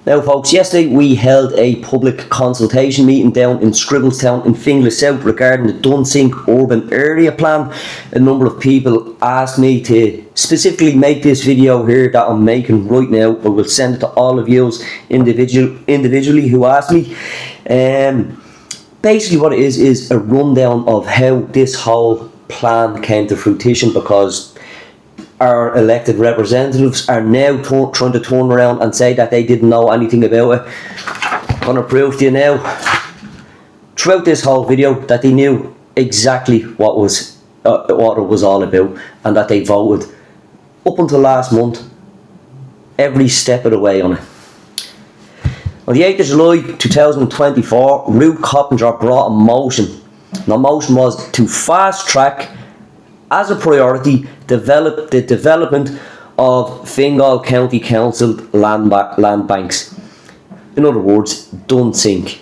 Now folks, yesterday we held a public consultation meeting down in Scribbletown in Finglas South regarding the Dunsink urban area plan. A number of people asked me to specifically make this video here that I'm making right now. I will send it to all of you individually who asked me. Basically what it is a rundown of how this whole plan came to fruition, because our elected representatives are now trying to turn around and say that they didn't know anything about it. I'm going to prove to you now, throughout this whole video, that they knew exactly what it was all about, and that they voted up until last month every step of the way on it. On the 8th of July 2024, Ruth Coppinger brought a motion. The motion was to fast track, as a priority, develop the development of Fingal County Council land banks. In other words, Dunsink.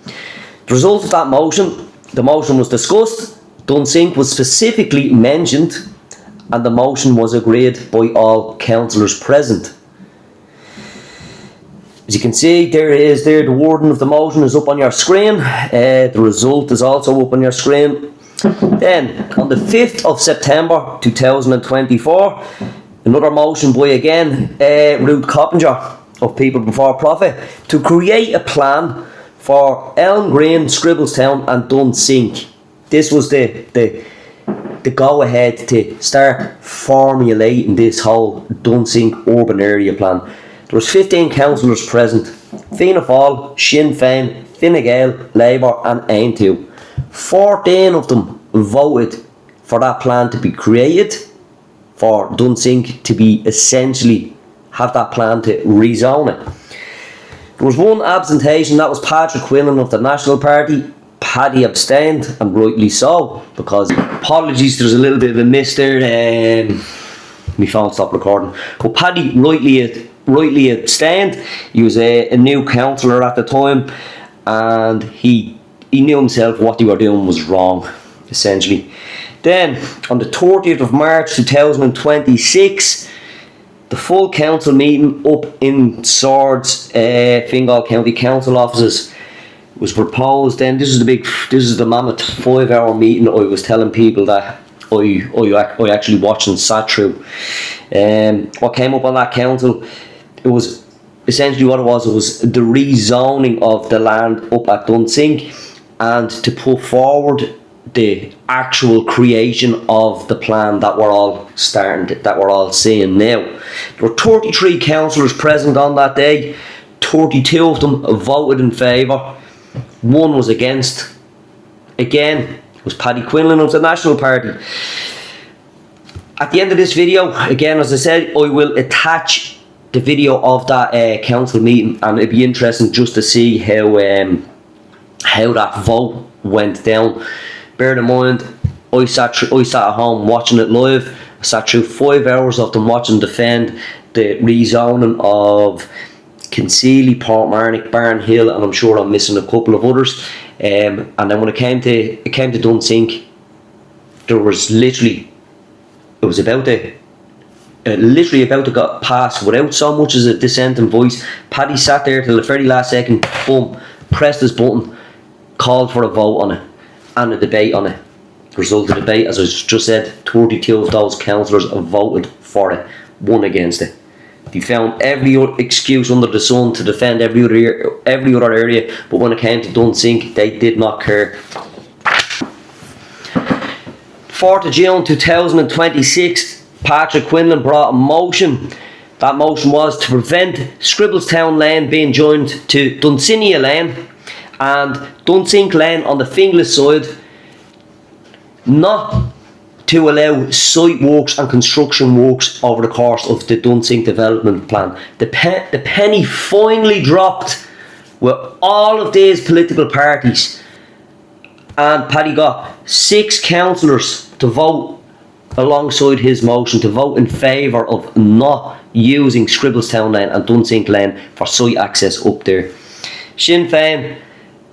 The result of that motion, the motion was discussed, Dunsink was specifically mentioned, and the motion was agreed by all councillors present. As you can see, the wording of the motion is up on your screen. The result is also up on your screen. Then, on the 5th of September 2024, another motion by Ruth Coppinger of People Before Profit, to create a plan for Elm Green, Scribbletown and Dunsink. This was the go-ahead to start formulating this whole Dunsink urban area plan. There was 15 councillors present: Fianna Fáil, Sinn Féin, Fine Gael, Labour and Aontú. 14 of them voted for that plan to be created, for Dunsink to be essentially have that plan to rezone it. There was one abstention, that was Patrick Quillen of the National Party. Paddy abstained, and rightly so, because, apologies, there's a little bit of a miss there, my phone stopped recording, but Paddy rightly abstained. He was a new councillor at the time, and he knew himself what they were doing was wrong, essentially. Then, on the 30th of March 2026, the full council meeting up in Swords, Fingal County Council offices, was proposed. Then this is the mammoth 5-hour meeting I was telling people that I actually watched and sat through. What came up on that council, it was essentially what it was the rezoning of the land up at Dunsink, and to put forward the actual creation of the plan that we're all seeing now. There were 33 councillors present on that day. 32 of them voted in favour. One was against. Again, it was Paddy Quinlan of the National Party. At the end of this video, again, as I said, I will attach the video of that council meeting, and it'd be interesting just to see how that vote went down. Bear in mind, I sat at home watching it live. I sat through 5 hours of them watching defend the rezoning of Kinseely, Portmarnock, Barnhill, and I'm sure I'm missing a couple of others. And then when it came to Dunsink, there was literally about to get passed without so much as a dissenting voice. Paddy sat there till the very last second, boom, pressed his button, called for a vote on it and a debate on it. The result of the debate, as I just said, 32 of those councillors voted for it, one against it. They found every excuse under the sun to defend every other area, but when it came to Dunsink, they did not care. 4th of June 2026, Patrick Quinlan brought a motion. That motion was to prevent Scribbletown Lane being joined to Dunsinia Lane and Dunsink Lane on the Finglas side, not to allow site works and construction works over the course of the Dunsink development plan. The penny finally dropped with all of these political parties, and Paddy got 6 councillors to vote alongside his motion, to vote in favour of not using Scribbletown Lane and Dunsink Lane for site access up there. Sinn Féin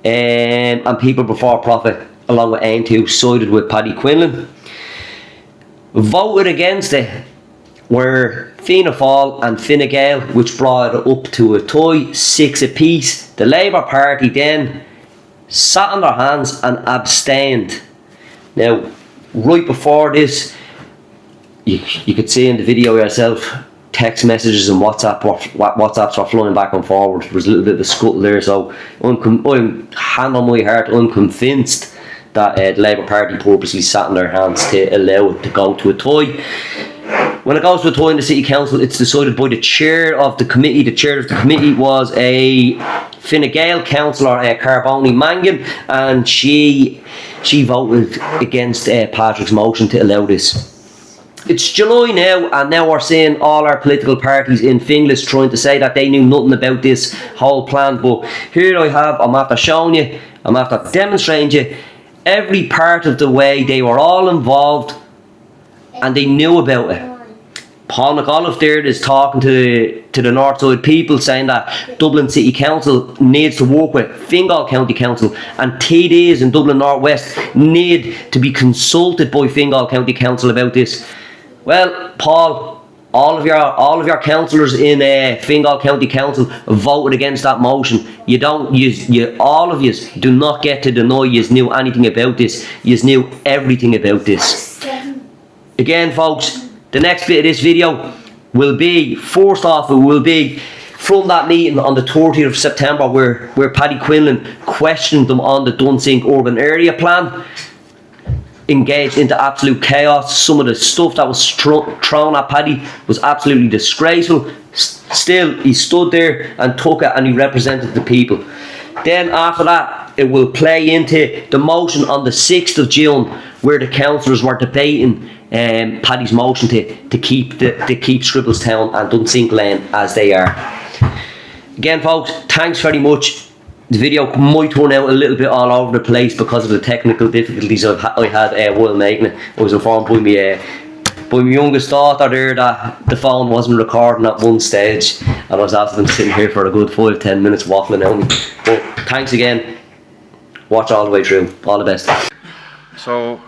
and People Before Profit, along with Aontú, sided with Paddy Quinlan. Voted against it were Fianna Fáil and Fine Gael, which brought it up to a tie, 6 apiece. The Labour Party then sat on their hands and abstained. Now, right before this, you could see in the video yourself, text messages and WhatsApps were flying back and forward. There was a little bit of a scuttle there, so I'm hand on my heart, I'm convinced that the Labour Party purposely sat on their hands to allow it to go to a tie. When it goes to a tie in the City Council, it's decided by the chair of the committee. The chair of the committee was a Fine Gael councillor, Carboni Mangan, and she voted against Patrick's motion to allow this. It's July now, and now we're seeing all our political parties in Finglas trying to say that they knew nothing about this whole plan. But here I'm after showing you, I'm after demonstrating you every part of the way they were all involved and they knew about it. Paul McAuliffe there is talking to the Northside people, saying that Dublin City Council needs to work with Fingal County Council, and TDs in Dublin North West need to be consulted by Fingal County Council about this. Well, Paul, all of your councillors in Fingal County Council voted against that motion. All of you do not get to deny you knew anything about this. You knew everything about this. Again, folks, the next bit of this video will be, first off, it will be from that meeting on the 30th of September where Paddy Quinlan questioned them on the Dunsink urban area plan, engaged into absolute chaos. Some of the stuff that was thrown at Paddy was absolutely disgraceful. Still, he stood there and took it, and he represented the people. Then after that, it will play into the motion on the 6th of June where the councillors were debating Paddy's motion to keep Scribbletown and Dunsink Lane as they are. Again, folks, thanks very much. The video might turn out a little bit all over the place because of the technical difficulties I had while making it. I was informed by my youngest daughter there that the phone wasn't recording at one stage, and I was after them sitting here for a good 5-10 minutes waffling on me. But thanks again. Watch all the way through. All the best. So,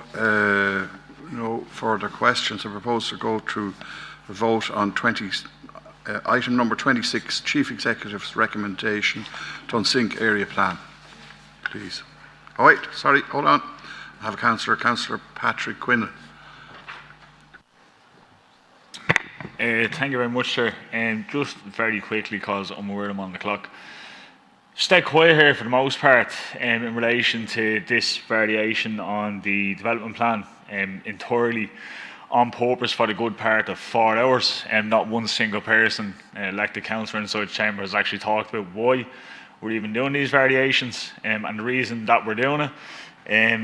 no further questions. I propose to go through the vote on item number 26, Chief Executive's recommendation, Dunsink area plan. Please. Oh wait, sorry, hold on. I have a Councillor Patrick Quinlan. Thank you very much, sir. Just very quickly, because I'm aware I'm on the clock. Stay quiet here for the most part in relation to this variation on the development plan, entirely on purpose for the good part of 4 hours, and not one single person, like the councillor inside the chamber, has actually talked about why we're even doing these variations. And the reason that we're doing it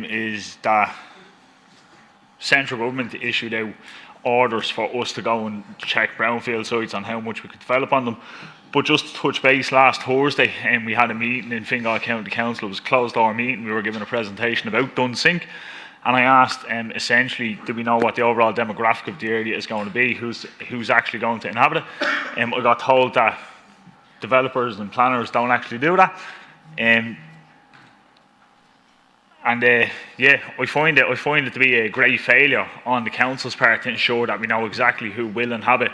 is that central government issued out orders for us to go and check brownfield sites on how much we could develop on them. But just to touch base, last Thursday, we had a meeting in Fingal County Council. It was a closed door meeting. We were given a presentation about Dunsink, and I asked, essentially, do we know what the overall demographic of the area is going to be? Who's actually going to inhabit it? I got told that developers and planners don't actually do that. Yeah, I find it to be a great failure on the council's part to ensure that we know exactly who will inhabit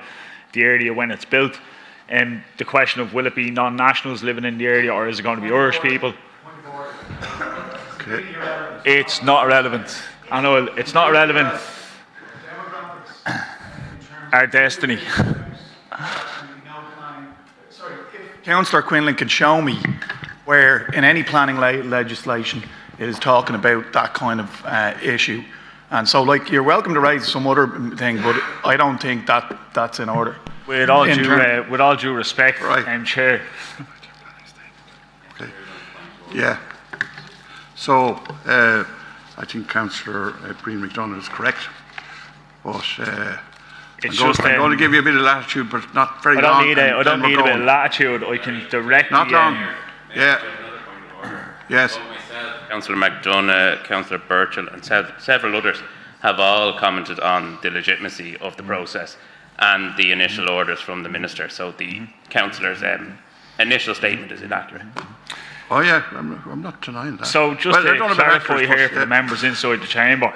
the area when it's built. The question of, will it be non-nationals living in the area, or is it going to be Irish people? Okay. It's not relevant. I know it's not relevant. Our destiny. Councillor Quinlan can show me where in any planning legislation it is talking about that kind of issue. And so, like, you're welcome to raise some other thing, but I don't think that's in order. With all due respect, right. Chair. Okay. Yeah. So, I think Councillor Breen McDonagh is correct, but I'm going to give you a bit of latitude, but not very long. I don't need a bit of latitude. I can directly. Not long. Yeah. Yes. Councillor McDonagh, Councillor Burchell and several others have all commented on the legitimacy of the process and the initial orders from the Minister. So the Councillor's initial statement is inaccurate. Oh yeah, I'm not denying that. So just to clarify here for the members inside the chamber,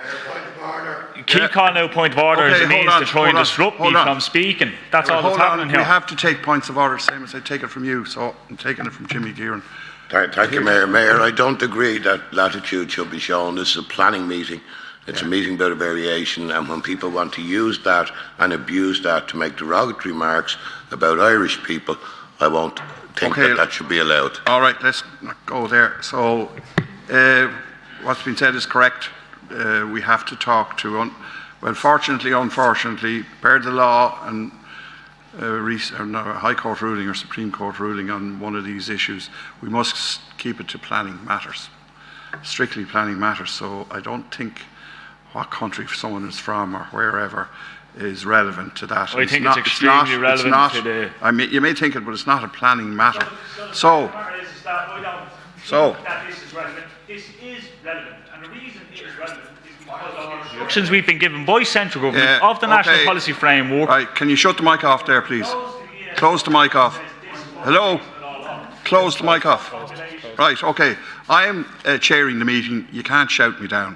You keep calling out point of order as a means to try and disrupt me from speaking. That's all that's happening here. We have to take points of order, same as I take it from you, so I'm taking it from Jimmy Gearan. Thank you, Mayor. Mayor, I don't agree that latitude should be shown. This is a planning meeting. It's a meeting about a variation, and when people want to use that and abuse that to make derogatory remarks about Irish people, I won't think that should be allowed. All right, let's not go there. So, what's been said is correct. We have to talk to, well, fortunately, unfortunately, per the law and a High Court ruling or Supreme Court ruling on one of these issues, we must keep it to planning matters, strictly planning matters. So I don't think what country someone is from or wherever is relevant to that. I think it's extremely relevant to the... I mean, you may think it, but it's not a planning matter. So that this is relevant. This is relevant, and the reason it is relevant is because of the instructions we've been given by central government of the National Policy Framework. Right, can you shut the mic off there, please? Close the mic off. Hello? Close the mic off. Right, okay. I am chairing the meeting. You can't shout me down.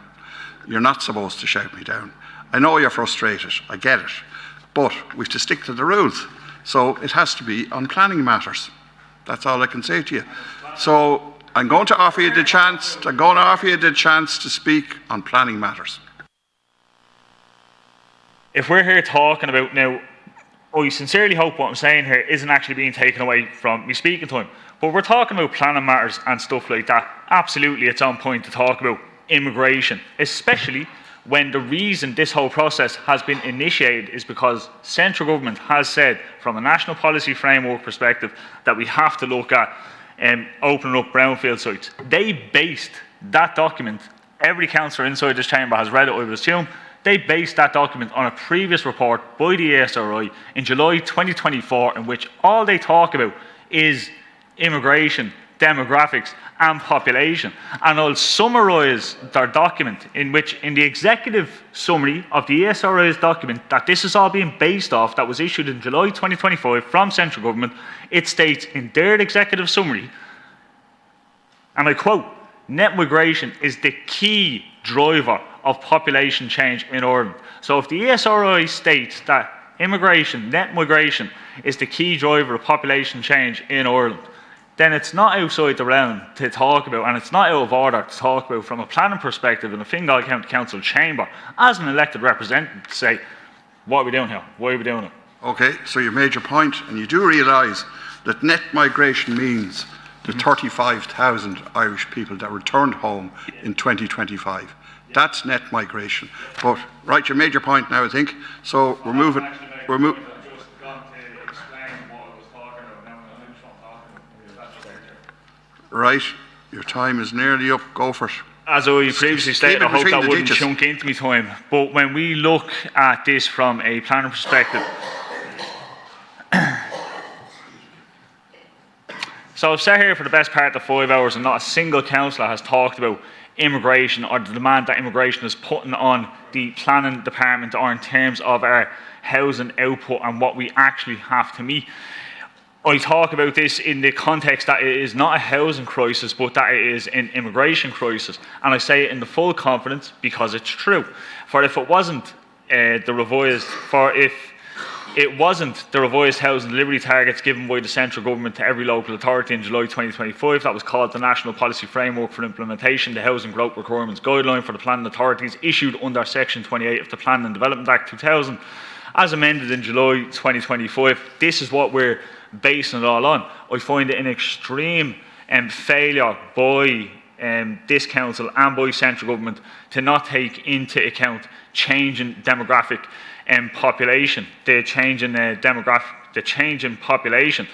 You're not supposed to shout me down. I know you're frustrated. I get it. But we have to stick to the rules. So it has to be on planning matters. That's all I can say to you. So I'm going to offer you the chance. I'm going to offer you the chance to speak on planning matters. If we're here talking about now, I sincerely hope what I'm saying here isn't actually being taken away from me speaking time. But we're talking about planning matters and stuff like that. Absolutely, it's on point to talk about immigration, especially when the reason this whole process has been initiated is because central government has said, from a national policy framework perspective, that we have to look at opening up brownfield sites. They based that document, every councillor inside this chamber has read it, I would assume, they based that document on a previous report by the ESRI in July 2024, in which all they talk about is immigration, demographics and population. And I'll summarise their document, in which, in the executive summary of the ESRI's document that this is all being based off, that was issued in July 2025 from central government, it states in their executive summary, and I quote, "Net migration is the key driver of population change in Ireland." So if the ESRI states that net migration is the key driver of population change in Ireland, then it's not outside the realm to talk about, and it's not out of order to talk about from a planning perspective in the Fingal County Council chamber as an elected representative to say, what are we doing here? Why are we doing it? Okay, so you made your point, and you do realise that net migration means the 35,000 Irish people that returned home in 2025. That's net migration. But, right, you made your point now, I think. So we're moving. Right, your time is nearly up. Go for it. As I previously stated, I hope that wouldn't chunk into my time. But when we look at this from a planning perspective, so I've sat here for the best part of 5 hours and not a single councillor has talked about immigration or the demand that immigration is putting on the planning department, or in terms of our housing output and what we actually have to meet. I talk about this in the context that it is not a housing crisis, but that it is an immigration crisis. And I say it in the full confidence because it's true. For if it wasn't the revised housing delivery targets given by the central government to every local authority in July 2025, that was called the National Policy Framework for Implementation, the Housing Growth Requirements Guideline for the Planning Authorities, issued under Section 28 of the Planning and Development Act 2000, as amended in July 2025. This is what we're basing it all on. I find it an extreme failure by this council and by central government to not take into account changing demographic population, the change in population.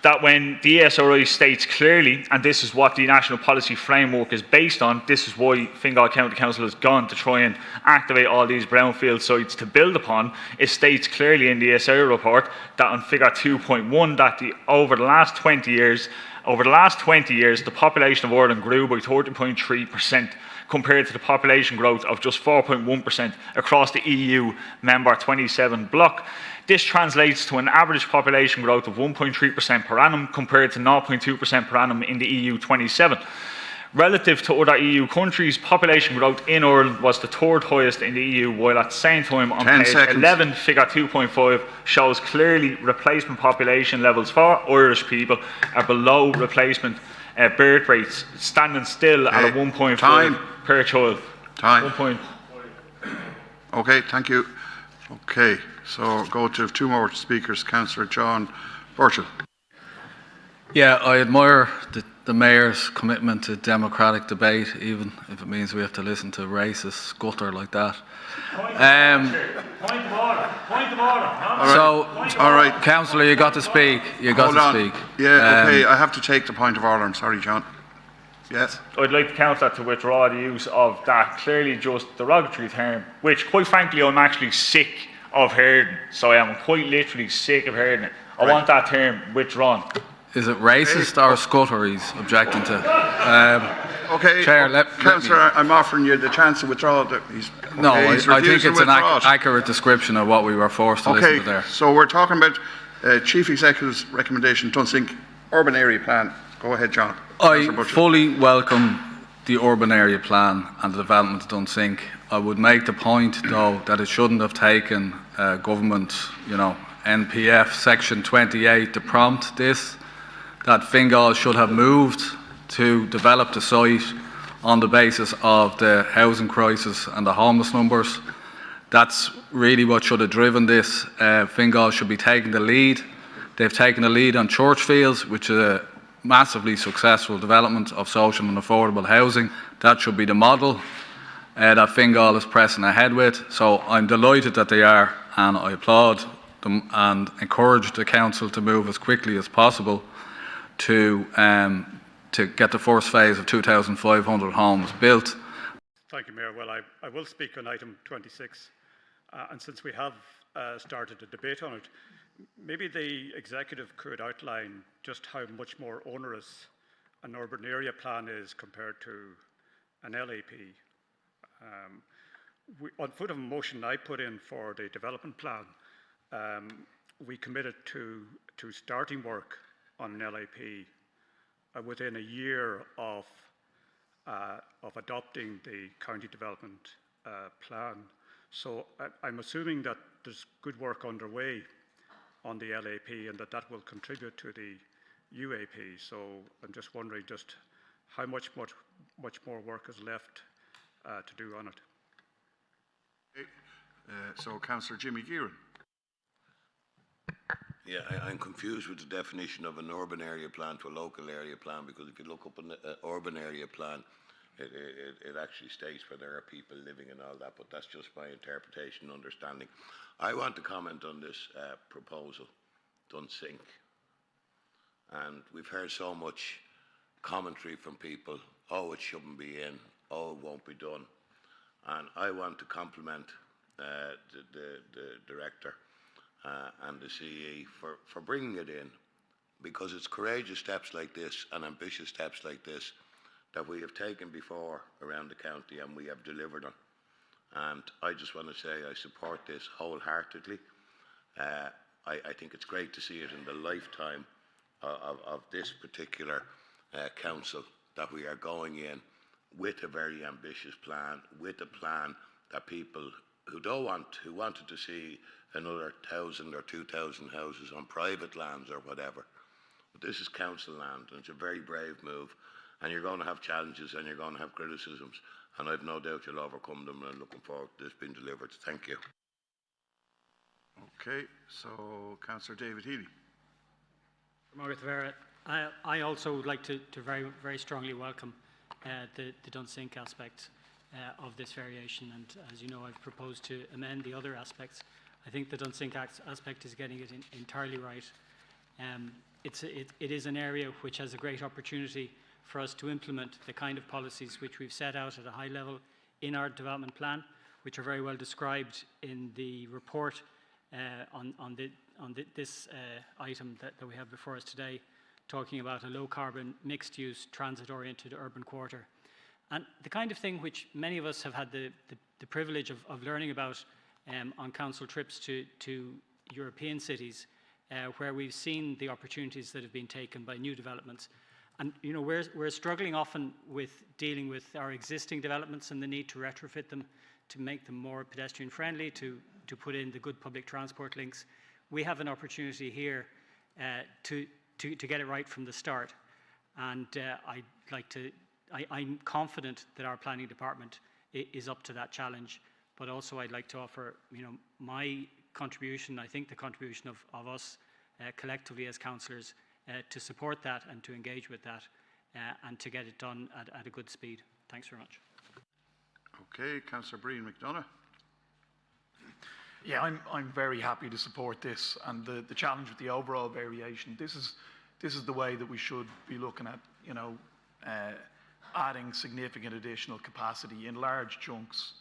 That when the ESRI states clearly, and this is what the National Policy Framework is based on, this is why Fingal County Council has gone to try and activate all these brownfield sites to build upon. It states clearly in the ESRI report that on figure 2.1 that over the last 20 years, the population of Ireland grew by 30.3% compared to the population growth of just 4.1% across the EU member 27 bloc. This translates to an average population growth of 1.3% per annum compared to 0.2% per annum in the EU 27. Relative to other EU countries, population growth in Ireland was the third highest in the EU, while at the same time on 10 page seconds. 11, figure 2.5 shows clearly replacement population levels for Irish people are below replacement birth rates, standing still at a Okay. 1.5 Time. per child. Time. 1.5. Okay, thank you. Okay, so go to two more speakers. Councillor John Burchell. Yeah, I admire the Mayor's commitment to democratic debate, even if it means we have to listen to racist gutter like that. Point of order. Point of order. All right. Councillor, you got to speak. You got Hold to on. speak. Yeah, okay, I have to take the point of order. I'm sorry, John. Yes? I'd like the councillor to withdraw the use of that clearly just derogatory term, which quite frankly I'm actually sick of hearing. So I am quite literally sick of hearing it. I want that term withdrawn. Is it racist or scutter he's objecting to? Okay, Chair, let Councillor, me- I'm offering you the chance to withdraw. He's I think refusing it's to an withdraw it. accurate description of what we were forced to listen to there. So we're talking about Chief Executive's recommendation, Dunsink Urban Area Plan. Go ahead, John. I Councillor Butcher. fully welcome the urban area plan and the development of Dunsink. I would make the point, though, that it shouldn't have taken government, NPF Section 28 to prompt this, that Fingal should have moved to develop the site on the basis of the housing crisis and the homeless numbers. That's really what should have driven this. Fingal should be taking the lead. They've taken the lead on Churchfields, which is a massively successful development of social and affordable housing. That should be the model that Fingal is pressing ahead with. So I'm delighted that they are, and I applaud them and encourage the council to move as quickly as possible to get the first phase of 2,500 homes built. Thank you, Mayor. Well, I will speak on item 26. And since we have started a debate on it, maybe the executive could outline just how much more onerous an urban area plan is compared to an LAP. On foot of a motion I put in for the development plan, we committed to starting work on an LAP within a year of adopting the county development plan. So I'm assuming that there's good work underway on the LAP and that will contribute to the UAP. So I'm just wondering just how much more work is left to do on it. So Councillor Jimmy Gearan. Yeah, I'm confused with the definition of an urban area plan to a local area plan, because if you look up an urban area plan, it actually states where there are people living and all that, but that's just my interpretation and understanding. I want to comment on this proposal, Dunsink. And we've heard so much commentary from people, oh, it shouldn't be in, oh, it won't be done. And I want to compliment the director and the CE for bringing it in, because it's courageous steps like this and ambitious steps like this that we have taken before around the county and we have delivered on. And I just want to say I support this wholeheartedly. I think it's great to see it in the lifetime of this particular council, that we are going in with a very ambitious plan, with a plan that people who wanted to see another 1,000 or 2,000 houses on private lands or whatever. But this is council land, and it's a very brave move. And you're going to have challenges and you're going to have criticisms, and I've no doubt you'll overcome them, and I'm looking forward to this being delivered. Thank you. Okay, so Councillor David Healy. I also would like to very, very strongly welcome the Dunsink aspect of this variation, and as you know, I've proposed to amend the other aspects. I think the Dunsink aspect is getting it entirely right. It is an area which has a great opportunity for us to implement the kind of policies which we've set out at a high level in our development plan, which are very well described in the report on this item that we have before us today, talking about a low-carbon, mixed-use, transit-oriented urban quarter. And the kind of thing which many of us have had the privilege of learning about on council trips to European cities, where we've seen the opportunities that have been taken by new developments. And we're struggling often with dealing with our existing developments and the need to retrofit them to make them more pedestrian friendly, to put in the good public transport links. We have an opportunity here to get it right from the start. And I'm confident that our planning department is up to that challenge. But also I'd like to offer, my contribution, I think the contribution of us collectively as councillors to support that and to engage with that and to get it done at a good speed. Thanks very much. Okay, Councillor Breen McDonough. Yeah, I'm very happy to support this, and the challenge with the overall variation. This is the way that we should be looking at, adding significant additional capacity in large chunks,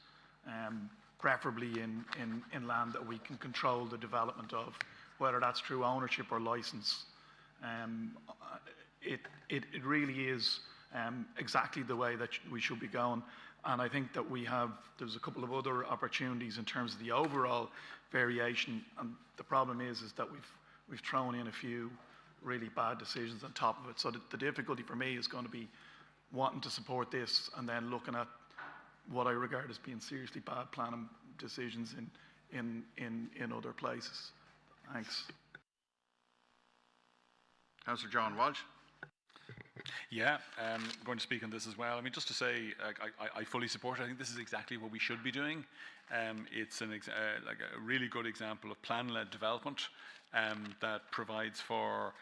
preferably in land that we can control the development of, whether that's through ownership or license. It really is exactly the way that we should be going. And I think that there's a couple of other opportunities in terms of the overall variation. And the problem is that we've thrown in a few really bad decisions on top of it. So the difficulty for me is going to be wanting to support this and then looking at what I regard as being seriously bad planning decisions in other places. Thanks. Councillor John Walsh. Yeah, I'm going to speak on this as well. I mean, just to say, I fully support it. I think this is exactly what we should be doing. It's a really good example of plan-led development that provides for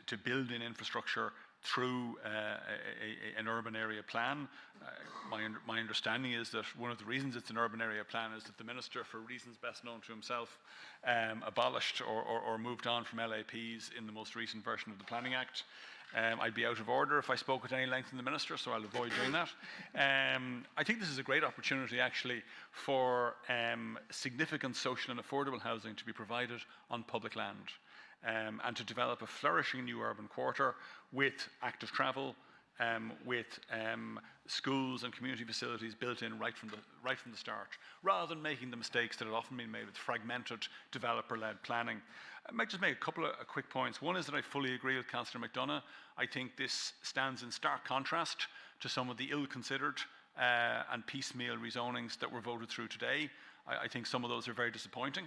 to build in infrastructure through an urban area plan. My understanding is that one of the reasons it's an urban area plan is that the Minister, for reasons best known to himself, abolished or moved on from LAPs in the most recent version of the Planning Act. I'd be out of order if I spoke at any length in the Minister, so I'll avoid doing that. I think this is a great opportunity actually for significant social and affordable housing to be provided on public land. And to develop a flourishing new urban quarter with active travel, with schools and community facilities built in right from the start, rather than making the mistakes that have often been made with fragmented developer-led planning. I might just make a couple of quick points. One is that I fully agree with Councillor McDonough. I think this stands in stark contrast to some of the ill-considered and piecemeal rezonings that were voted through today. I think some of those are very disappointing.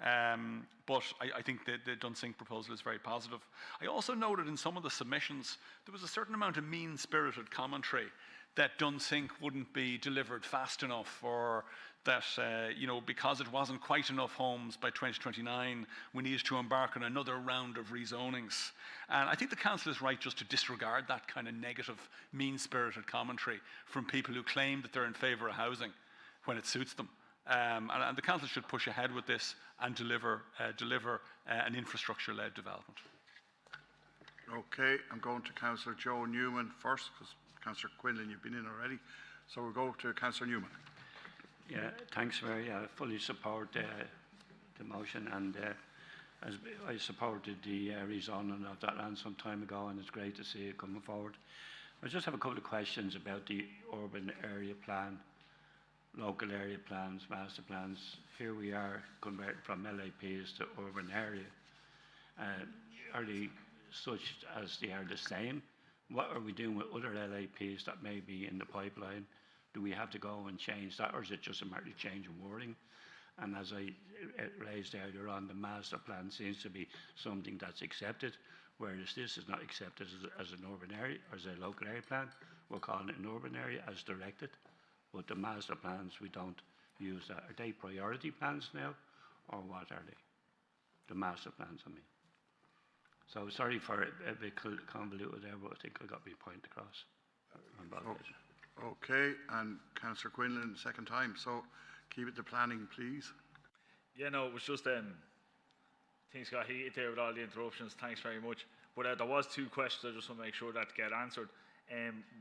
But I think the Dunsink proposal is very positive. I also noted in some of the submissions there was a certain amount of mean-spirited commentary that Dunsink wouldn't be delivered fast enough, or that because it wasn't quite enough homes by 2029, we needed to embark on another round of rezonings. And I think the council is right just to disregard that kind of negative, mean-spirited commentary from people who claim that they're in favour of housing when it suits them. And the council should push ahead with this and deliver an infrastructure-led development. Okay, I'm going to Councillor Joe Newman first, because Councillor Quinlan, you've been in already. So we'll go to Councillor Newman. Yeah, thanks, Mary. I fully support the motion, and as I supported the rezoning of that land some time ago, and it's great to see it coming forward. I just have a couple of questions about the urban area plan. Local area plans, master plans. Here we are converting from LAPs to urban area. Are they such as they are the same? What are we doing with other LAPs that may be in the pipeline? Do we have to go and change that, or is it just a matter of change of wording? And as I raised earlier on, the master plan seems to be something that's accepted, whereas this is not accepted as an urban area or as a local area plan. We're calling it an urban area as directed. But the master plans, we don't use that. Are they priority plans now, or what are they? The master plans, I mean. So sorry for a bit convoluted there, but I think I got my point across. Okay, and Councillor Quinlan, second time. So keep it to planning, please. Yeah, no, it was just things got heated there with all the interruptions. Thanks very much. But there was two questions I just want to make sure that get answered.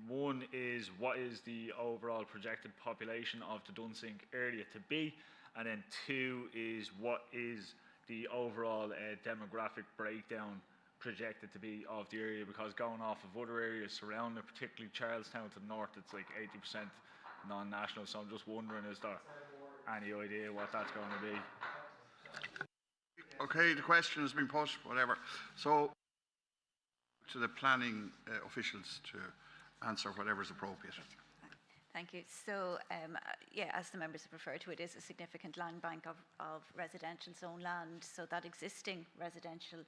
One is, what is the overall projected population of the Dunsink area to be? And then two is, what is the overall demographic breakdown projected to be of the area? Because going off of other areas surrounding it, particularly Charlestown to the north, it's like 80% non-national. So I'm just wondering, is there any idea what that's going to be? Okay, the question has been put, whatever. So to the planning officials to answer whatever is appropriate. Thank you. So, yeah, as the members have referred to, it is a significant land bank of residential zone land. So that existing residential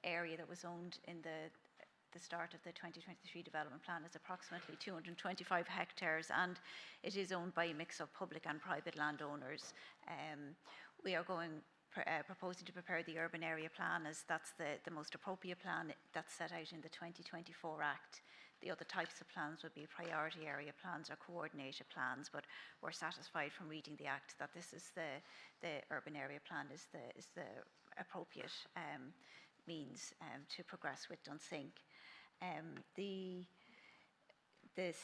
area that was owned in the start of the 2023 development plan is approximately 225 hectares, and it is owned by a mix of public and private landowners. We are proposing to prepare the urban area plan, as that's the most appropriate plan that's set out in the 2024 Act. The other types of plans would be priority area plans or coordinated plans, but we're satisfied from reading the Act that this is the urban area plan is the appropriate means to progress with Dunsink.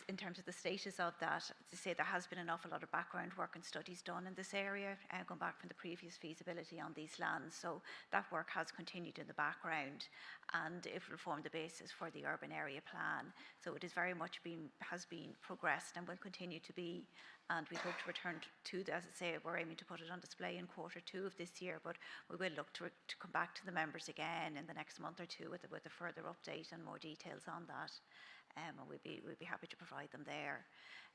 In terms of the status of that, to say there has been an awful lot of background work and studies done in this area, going back from the previous feasibility on these lands. So that work has continued in the background, and it will form the basis for the urban area plan. So it is very much has been progressed and will continue to be. And we hope to return to, as I say, we're aiming to put it on display in Q2 of this year, but we will look to come back to the members again in the next month or two with a further update and more details on that. And we'd be happy to provide them there.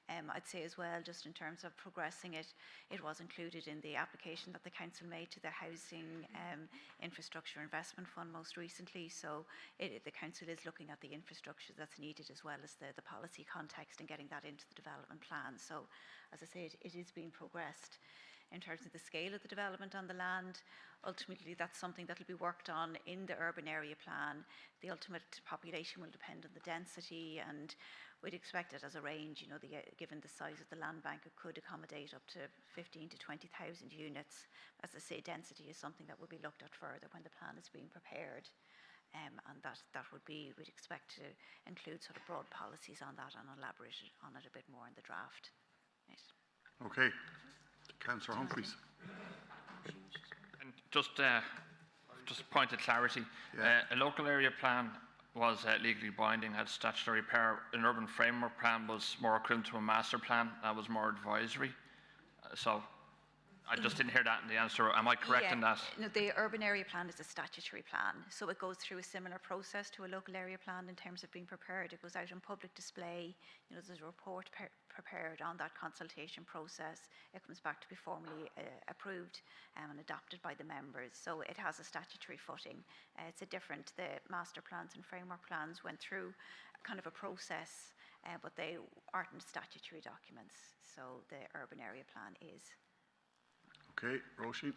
I'd say as well, just in terms of progressing it, it was included in the application that the Council made to the Housing Infrastructure Investment Fund most recently. So the Council is looking at the infrastructure that's needed as well as the policy context and getting that into the development plan. So as I said, it is being progressed. In terms of the scale of the development on the land, ultimately that's something that will be worked on in the urban area plan. The ultimate population will depend on the density, and we'd expect it as a range. Given the size of the land bank, it could accommodate up to 15 to 20,000 units. As I say, density is something that will be looked at further when the plan is being prepared. And that would be, we'd expect to include sort of broad policies on that and elaborate on it a bit more in the draft. Right. Okay. Councillor Humphreys. And just a point of clarity. Yeah. A local area plan was legally binding, had statutory power. An urban framework plan was more equivalent to a master plan. That was more advisory. So I just didn't hear that in the answer. Am I correct in that? No, the urban area plan is a statutory plan. So it goes through a similar process to a local area plan in terms of being prepared. It goes out on public display. There's a report prepared on that consultation process. It comes back to be formally approved and adopted by the members. So it has a statutory footing. The master plans and framework plans went through kind of a process, but they aren't statutory documents. So the urban area plan is. Okay, Roisin.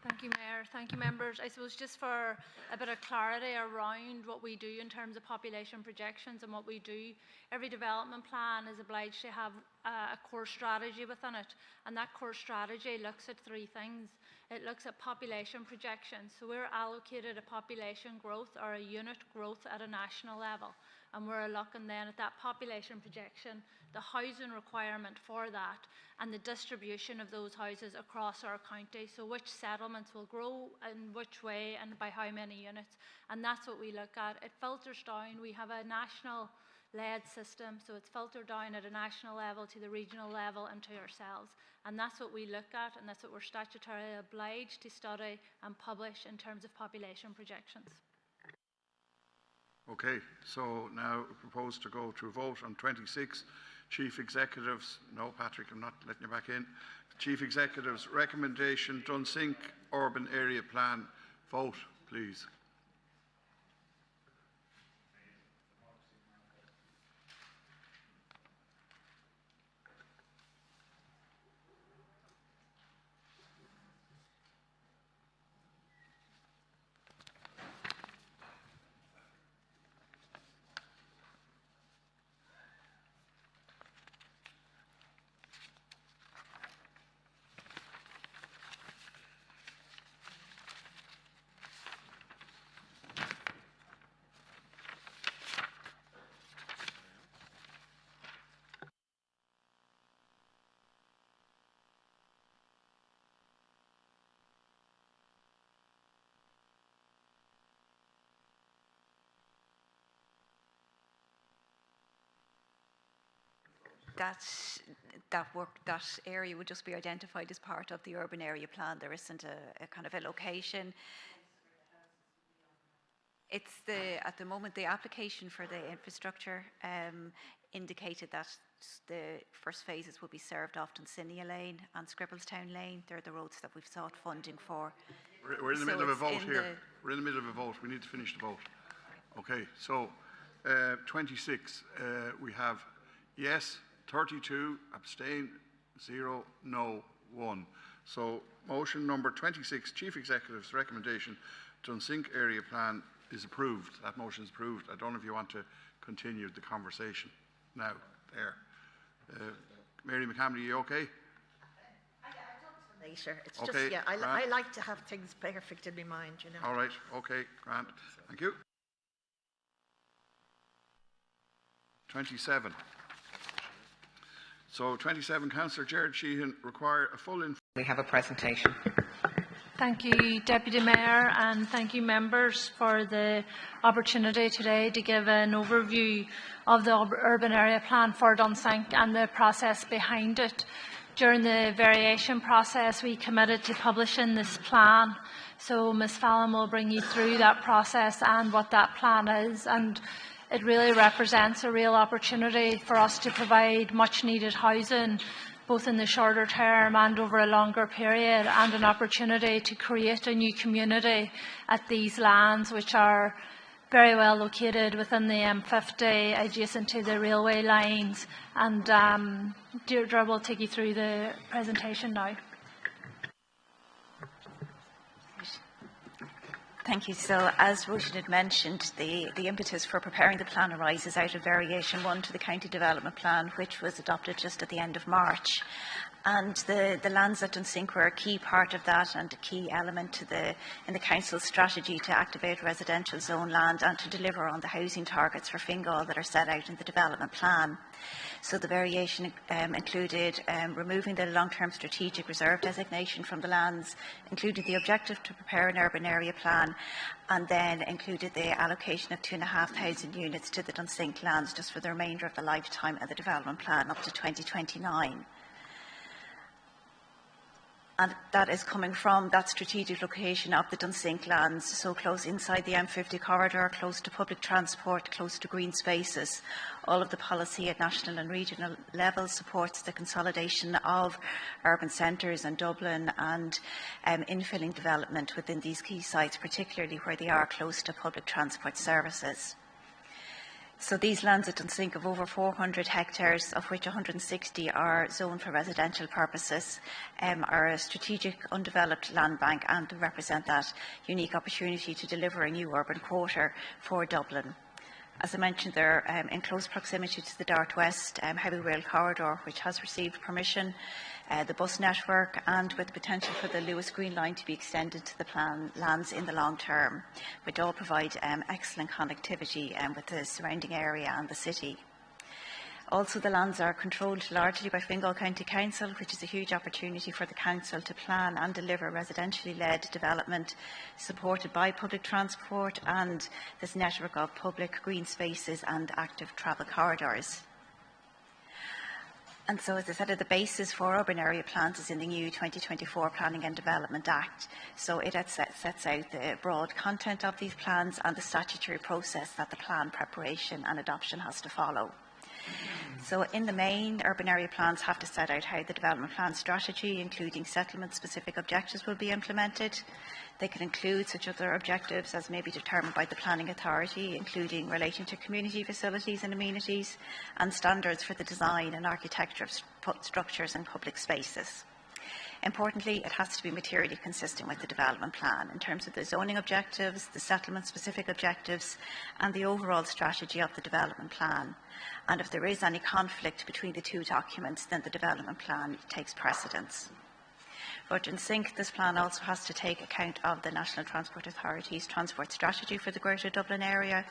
Thank you, Mayor. Thank you, members. I suppose just for a bit of clarity around what we do in terms of population projections and what we do, every development plan is obliged to have a core strategy within it, and that core strategy looks at three things. It looks at population projections. So we're allocated a population growth or a unit growth at a national level, and we're looking then at that population projection, the housing requirement for that, and the distribution of those houses across our county. So which settlements will grow in which way and by how many units, and that's what we look at. It filters down. We have a national led system, so it's filtered down at a national level to the regional level and to ourselves, and that's what we look at, and that's what we're statutorily obliged to study and publish in terms of population projections. Okay, so now I propose to go to a vote on 26 Chief Executives. No, Patrick, I'm not letting you back in. Chief Executives recommendation, Dunsink Urban Area Plan. Vote, please. That area would just be identified as part of the urban area plan. There isn't a kind of a location. At the moment, the application for the infrastructure indicated that the first phases will be served off Dunsink Lane and Scribbletown Lane. They're the roads that we've sought funding for. We're in the middle of a vote here. the- We're in the middle of a vote. We need to finish the vote. Okay, so 26, we have yes, 32, abstain, 0, no, 1. So motion number 26, Chief Executive's recommendation, Dunsink Area Plan is approved. That motion is approved. I don't know if you want to continue the conversation now. There. Mary McCamley, are you okay? Later. It's Okay, just, yeah, I Grant. like to have things perfect in my mind, you know. All right, okay, Grant. Thank you. 27. So 27, Councillor Gerard Sheehan, require a full We have a presentation. Thank you, Deputy Mayor, and thank you, members, for the opportunity today to give an overview of the urban area plan for Dunsink and the process behind it. During the variation process, we committed to publishing this plan. So Ms Fallon will bring you through that process and what that plan is. And it really represents a real opportunity for us to provide much needed housing, both in the shorter term and over a longer period, and an opportunity to create a new community at these lands, which are very well located within the M50, adjacent to the railway lines. And Deirdre will take you through the presentation now. Thank you. So, as Roisin had mentioned, the impetus for preparing the plan arises out of Variation 1 to the County Development Plan, which was adopted just at the end of March. And the lands at Dunsink were a key part of that and a key element in the Council's strategy to activate residential zone land and to deliver on the housing targets for Fingal that are set out in the development plan. So the variation included removing the long-term strategic reserve designation from the lands, including the objective to prepare an urban area plan, and then included the allocation of 2,500 units to the Dunsink lands just for the remainder of the lifetime of the development plan up to 2029. And that is coming from that strategic location of the Dunsink lands, so close inside the M50 corridor, close to public transport, close to green spaces. All of the policy at national and regional level supports the consolidation of urban centres and Dublin and infilling development within these key sites, particularly where they are close to public transport services. So these lands at Dunsink have over 400 hectares, of which 160 are zoned for residential purposes, are a strategic undeveloped land bank and represent that unique opportunity to deliver a new urban quarter for Dublin. As I mentioned, they're in close proximity to the Dart West heavy rail corridor, which has received permission, the bus network, and with the potential for the Lewis Green Line to be extended to the lands in the long term, which all provide excellent connectivity with the surrounding area and the city. Also, the lands are controlled largely by Fingal County Council, which is a huge opportunity for the Council to plan and deliver residentially led development supported by public transport and this network of public green spaces and active travel corridors. And so, as I said, the basis for urban area plans is in the new 2024 Planning and Development Act. So it sets out the broad content of these plans and the statutory process that the plan preparation and adoption has to follow. So in the main, urban area plans have to set out how the development plan strategy, including settlement-specific objectives, will be implemented. They can include such other objectives as may be determined by the planning authority, including relating to community facilities and amenities, and standards for the design and architecture of structures and public spaces. Importantly, it has to be materially consistent with the development plan in terms of the zoning objectives, the settlement-specific objectives, and the overall strategy of the development plan. And if there is any conflict between the two documents, then the development plan takes precedence. For Dunsink, this plan also has to take account of the National Transport Authority's transport strategy for the Greater Dublin area.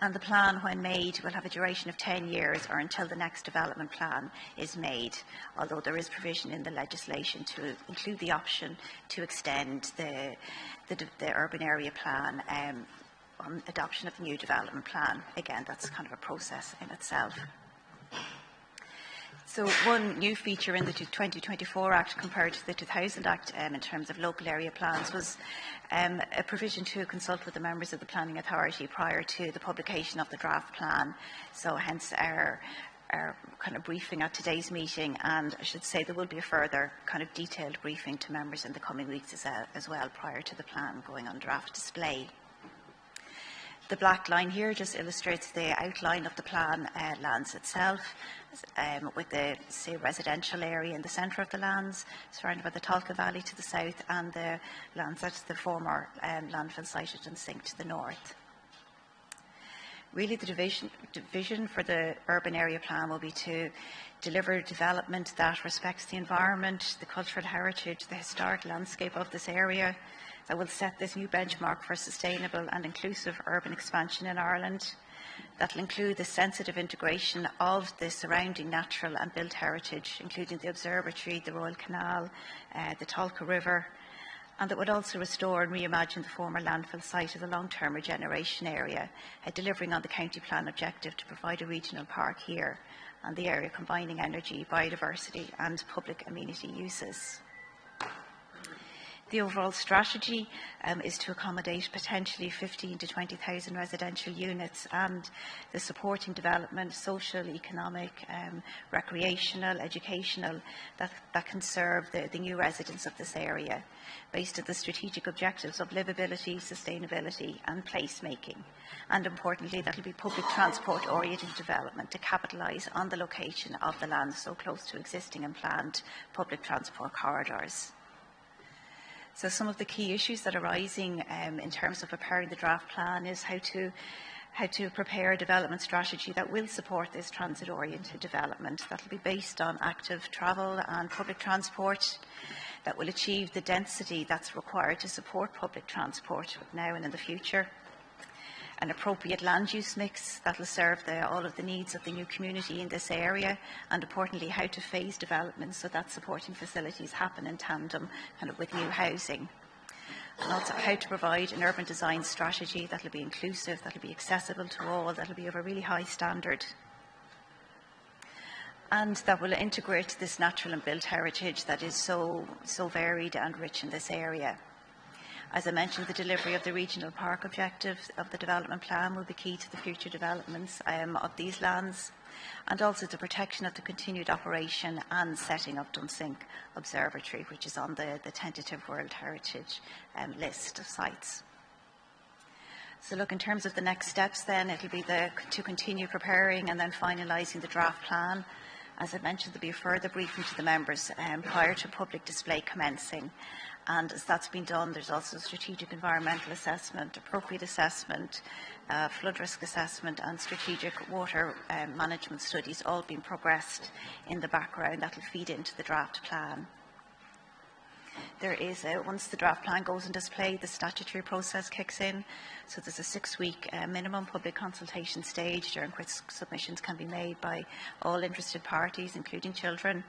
And the plan, when made, will have a duration of 10 years or until the next development plan is made, although there is provision in the legislation to include the option to extend the urban area plan on adoption of the new development plan. Again, that's kind of a process in itself. So one new feature in the 2024 Act compared to the 2000 Act in terms of local area plans was a provision to consult with the members of the Planning Authority prior to the publication of the draft plan. So hence our kind of briefing at today's meeting, and I should say there will be a further kind of detailed briefing to members in the coming weeks as well prior to the plan going on draft display. The black line here just illustrates the outline of the plan lands itself, with the, say, residential area in the centre of the lands, surrounded by the Talca Valley to the south, and the lands at the former landfill site at Dunsink to the north. Really, the division for the urban area plan will be to deliver development that respects the environment, the cultural heritage, the historic landscape of this area, that will set this new benchmark for sustainable and inclusive urban expansion in Ireland. That will include the sensitive integration of the surrounding natural and built heritage, including the observatory, the Royal Canal, the Talca River, and that would also restore and reimagine the former landfill site as a long-term regeneration area, delivering on the county plan objective to provide a regional park here, and the area combining energy, biodiversity and public amenity uses. The overall strategy is to accommodate potentially 15 to 20,000 residential units, and the supporting development, social, economic, recreational, educational, that can serve the new residents of this area, based on the strategic objectives of livability, sustainability and placemaking. And importantly, that will be public transport oriented development to capitalise on the location of the land so close to existing and planned public transport corridors. So some of the key issues that are arising in terms of preparing the draft plan is how to prepare a development strategy that will support this transit-oriented development, that will be based on active travel and public transport, that will achieve the density that's required to support public transport now and in the future, an appropriate land use mix that will serve all of the needs of the new community in this area, and importantly how to phase development so that supporting facilities happen in tandem kind of with new housing, and also how to provide an urban design strategy that will be inclusive, that will be accessible to all, that will be of a really high standard, and that will integrate this natural and built heritage that is so varied and rich in this area. As I mentioned, the delivery of the regional park objectives of the development plan will be key to the future developments of these lands, and also the protection of the continued operation and setting of Dunsink Observatory, which is on the tentative World Heritage list of sites. So look, in terms of the next steps then, it'll be to continue preparing and then finalising the draft plan. As I mentioned, there'll be a further briefing to the members prior to public display commencing. And as that's been done, there's also strategic environmental assessment, appropriate assessment, flood risk assessment and strategic water management studies all being progressed in the background that will feed into the draft plan. There is, once the draft plan goes in display, the statutory process kicks in. So there's a 6-week minimum public consultation stage during which submissions can be made by all interested parties, including children.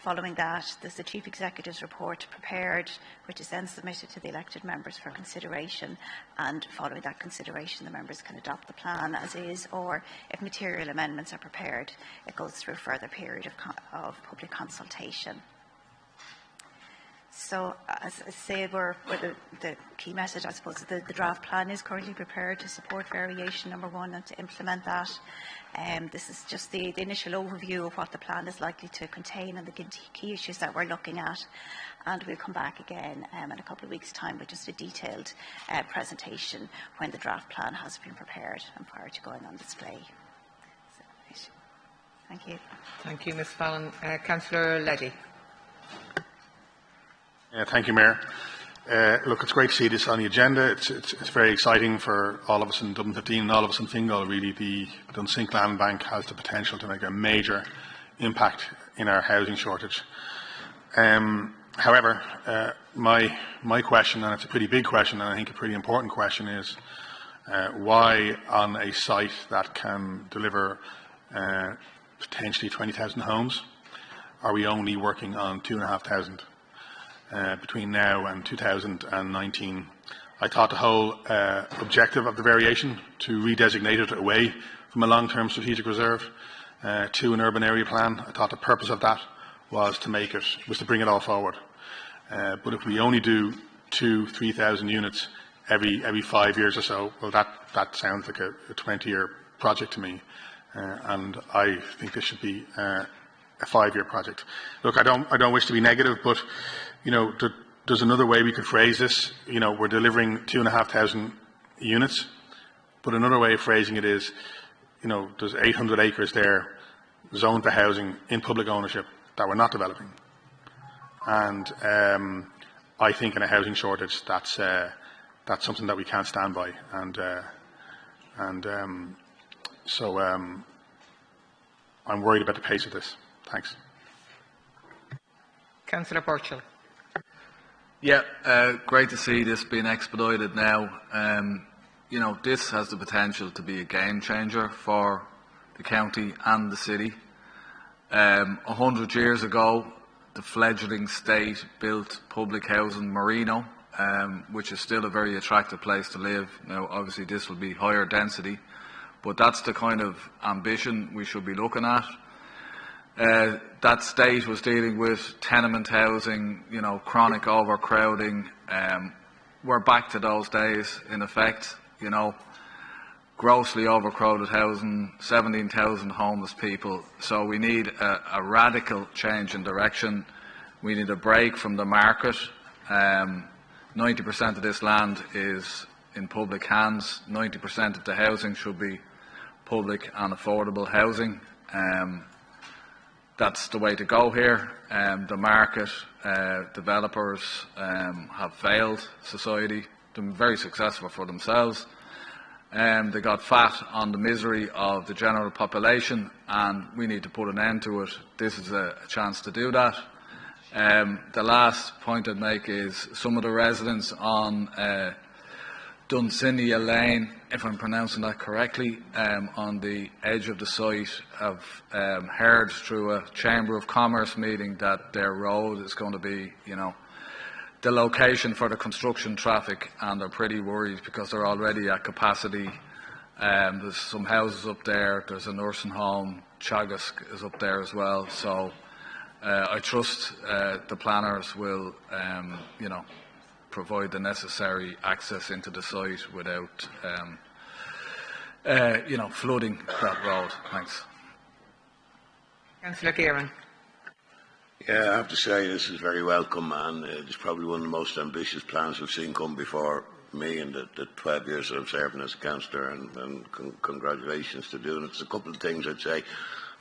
Following that, there's the Chief Executive's report prepared, which is then submitted to the elected members for consideration, and following that consideration, the members can adopt the plan as is, or if material amendments are prepared, it goes through a further period of public consultation. So, as I say, the key message, I suppose, the draft plan is currently prepared to support variation number 1 and to implement that. This is just the initial overview of what the plan is likely to contain and the key issues that we're looking at. And we'll come back again in a couple of weeks' time with just a detailed presentation when the draft plan has been prepared and prior to going on display. So, thank you. Thank you, Ms Fallon. Councillor Leddy. Thank you, Mayor. Look, it's great to see this on the agenda. It's very exciting for all of us in Dublin 15 and all of us in Fingal. Really, the Dunsink Land Bank has the potential to make a major impact in our housing shortage. However, my question, and it's a pretty big question, and I think a pretty important question, is why on a site that can deliver potentially 20,000 homes, are we only working on 2,500? Between now and 2019. I thought the whole objective of the variation to redesignate it away from a long-term strategic reserve to an urban area plan. I thought the purpose of that was to bring it all forward. But if we only do 2,000-3,000 units every 5 years or so, well, that sounds like a 20-year project to me, and I think this should be a 5-year project. Look, I don't wish to be negative, but there's another way we could phrase this. We're delivering 2,500 units, but another way of phrasing it is, there's 800 acres there zoned for housing in public ownership that we're not developing, and I think in a housing shortage, that's something that we can't stand by, so I'm worried about the pace of this. Thanks. Councillor Burchell. Yeah, great to see this being expedited now. This has the potential to be a game changer for the county and the city. 100 years ago, the fledgling state built public housing Marino, which is still a very attractive place to live. Now, obviously, this will be higher density, but that's the kind of ambition we should be looking at. That state was dealing with tenement housing, chronic overcrowding. We're back to those days, in effect, grossly overcrowded housing, 17,000 homeless people. So we need a radical change in direction. We need a break from the market. 90% of this land is in public hands. 90% of the housing should be public and affordable housing. That's the way to go here. The market, developers have failed society. They've been very successful for themselves. They got fat on the misery of the general population, and we need to put an end to it. This is a chance to do that. The last point I'd make is some of the residents on Dunsink Lane, if I'm pronouncing that correctly, on the edge of the site have heard through a Chamber of Commerce meeting that their road is going to be, the location for the construction traffic, and they're pretty worried because they're already at capacity. There's some houses up there, there's a nursing home, Chagask is up there as well. So I trust the planners will, provide the necessary access into the site without, flooding that road. Thanks. Councillor Gearan. Yeah, I have to say this is very welcome, and it's probably one of the most ambitious plans I've seen come before me in the 12 years that I'm serving as a councillor, and congratulations to doing it. There's a couple of things I'd say.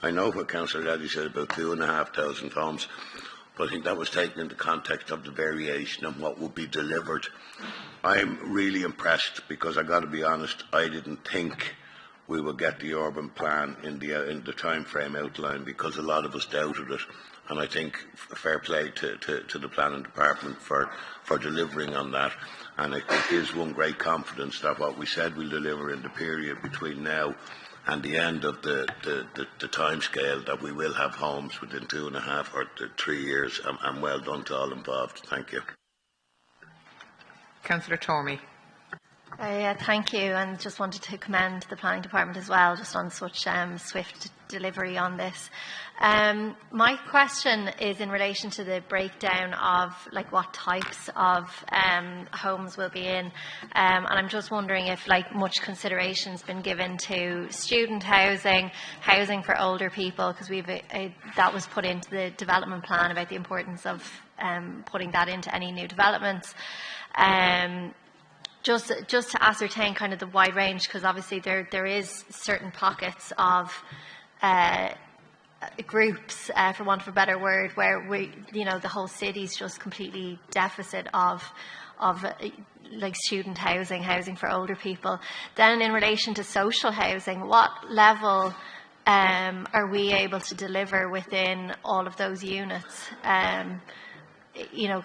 I know what Councillor Leddy said about 2,500 homes, but I think that was taken in the context of the variation and what would be delivered. I'm really impressed because I got to be honest, I didn't think we would get the urban plan in the time frame outlined because a lot of us doubted it. And I think fair play to the planning department for delivering on that. And it gives one great confidence that what we said we'll deliver in the period between now and the end of the time scale, that we will have homes within 2.5 or 3 years. And well done to all involved. Thank you. Councillor Tormey. Thank you, and just wanted to commend the planning department as well, just on such swift delivery on this. My question is in relation to the breakdown of what types of homes will be in, and I'm just wondering if much consideration has been given to student housing, housing for older people, because that was put into the development plan about the importance of putting that into any new developments. Just to ascertain kind of the wide range, because obviously there is certain pockets of groups, for want of a better word, where the whole city's just completely deficit of student housing, housing for older people. Then in relation to social housing, what level are we able to deliver within all of those units?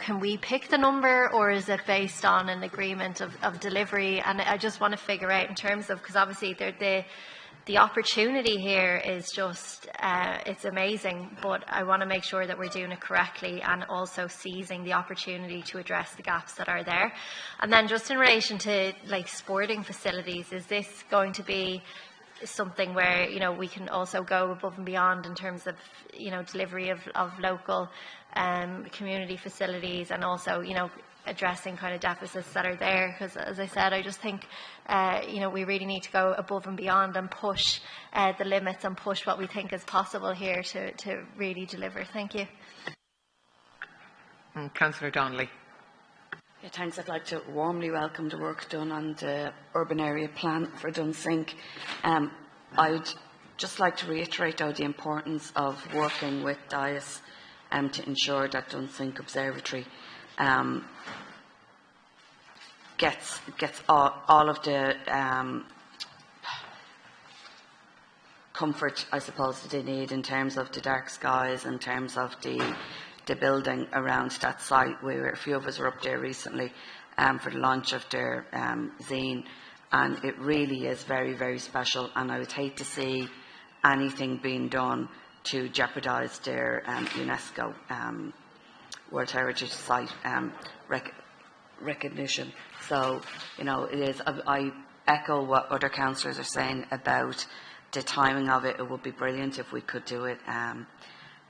Can we pick the number, or is it based on an agreement of delivery? And I just want to figure out in terms of, because obviously the opportunity here is just, it's amazing, but I want to make sure that we're doing it correctly and also seizing the opportunity to address the gaps that are there. And then just in relation to sporting facilities, is this going to be something where, you know, we can also go above and beyond in terms of, you know, delivery of local community facilities, and also, you know, addressing kind of deficits that are there? Because, as I said, I just think, you know, we really need to go above and beyond and push the limits and push what we think is possible here to really deliver. Thank you. Councillor Donnelly. Yeah, thanks. I'd like to warmly welcome the work done on the urban area plan for Dunsink. I would just like to reiterate, though, the importance of working with DIAS to ensure that Dunsink Observatory gets all of the comfort, I suppose, that they need in terms of the dark skies, in terms of the building around that site. A few of us were up there recently for the launch of their zine, and it really is very, very special, and I would hate to see anything being done to jeopardise their UNESCO World Heritage Site recognition. So, you know, it is. I echo what other councillors are saying about the timing of it. It would be brilliant if we could do it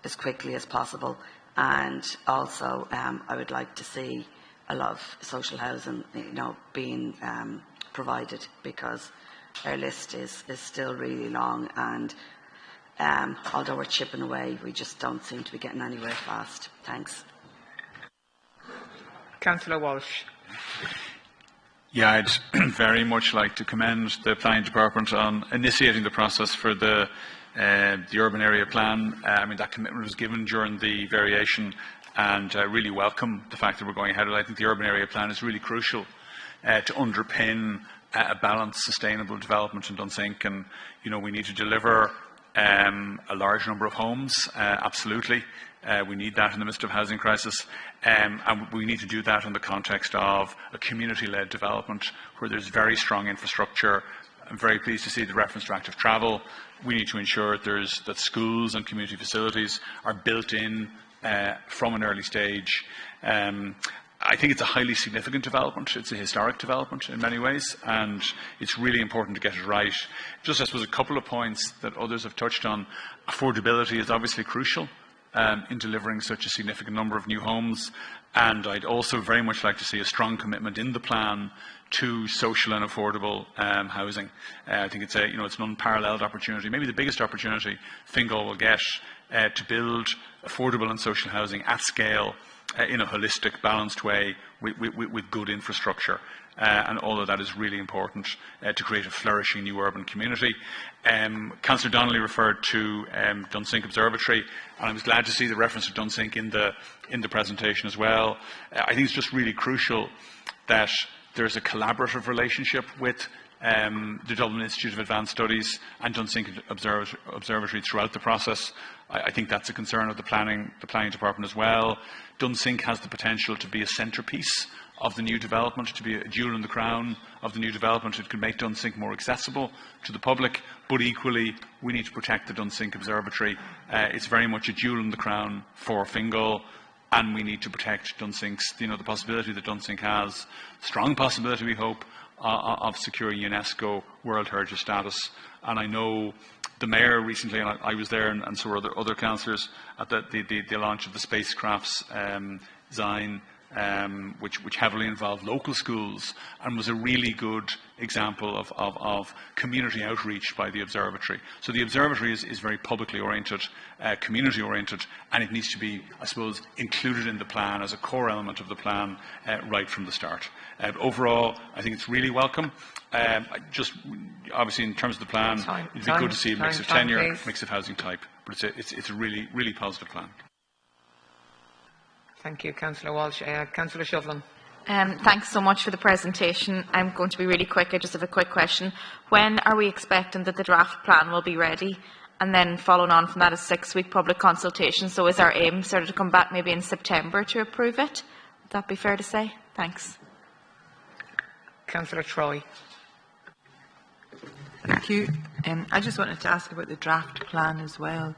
as quickly as possible. And also, I would like to see a lot of social housing, you know, being provided, because our list is still really long, and although we're chipping away, we just don't seem to be getting anywhere fast. Thanks. Councillor Walsh. Yeah, I'd very much like to commend the Planning Department on initiating the process for the urban area plan. I mean, that commitment was given during the variation, and I really welcome the fact that we're going ahead with it. I think the urban area plan is really crucial to underpin a balanced, sustainable development in Dunsink, and, you know, we need to deliver a large number of homes, absolutely. We need that in the midst of housing crisis, and we need to do that in the context of a community-led development where there's very strong infrastructure. I'm very pleased to see the reference to active travel. We need to ensure that schools and community facilities are built in from an early stage. I think it's a highly significant development. It's a historic development in many ways, and it's really important to get it right. Just, I suppose, a couple of points that others have touched on. Affordability is obviously crucial in delivering such a significant number of new homes, and I'd also very much like to see a strong commitment in the plan to social and affordable housing. I think it's it's an unparalleled opportunity, maybe the biggest opportunity Fingal will get to build affordable and social housing at scale in a holistic, balanced way with good infrastructure. And all of that is really important to create a flourishing new urban community. Councillor Donnelly referred to Dunsink Observatory, and I was glad to see the reference to Dunsink in the presentation as well. I think it's just really crucial that there's a collaborative relationship with the Dublin Institute of Advanced Studies and Dunsink Observatory throughout the process. I think that's a concern of the planning department as well. Dunsink has the potential to be a centrepiece of the new development, to be a jewel in the crown of the new development. It could make Dunsink more accessible to the public, but equally we need to protect the Dunsink Observatory. It's very much a jewel in the crown for Fingal, and we need to protect Dunsink's, the possibility that Dunsink has, strong possibility we hope, of securing UNESCO World Heritage status. And I know the Mayor recently, and I was there, and so were other councillors, at the launch of the spacecraft's design, which heavily involved local schools, and was a really good example of community outreach by the observatory. So the observatory is very publicly oriented, community oriented, and it needs to be, I suppose, included in the plan as a core element of the plan right from the start. Overall, I think it's really welcome. Just obviously in terms of the plan, it'd be good to see a mix of tenure, mix of housing type, but it's a really, really positive plan. Thank you, Councillor Walsh. Councillor Shovlin. Thanks so much for the presentation. I'm going to be really quick. I just have a quick question. When are we expecting that the draft plan will be ready? And then following on from that, a 6-week public consultation. So is our aim sort of to come back maybe in September to approve it? Would that be fair to say? Thanks. Councillor Troy. Thank you. I just wanted to ask about the draft plan as well.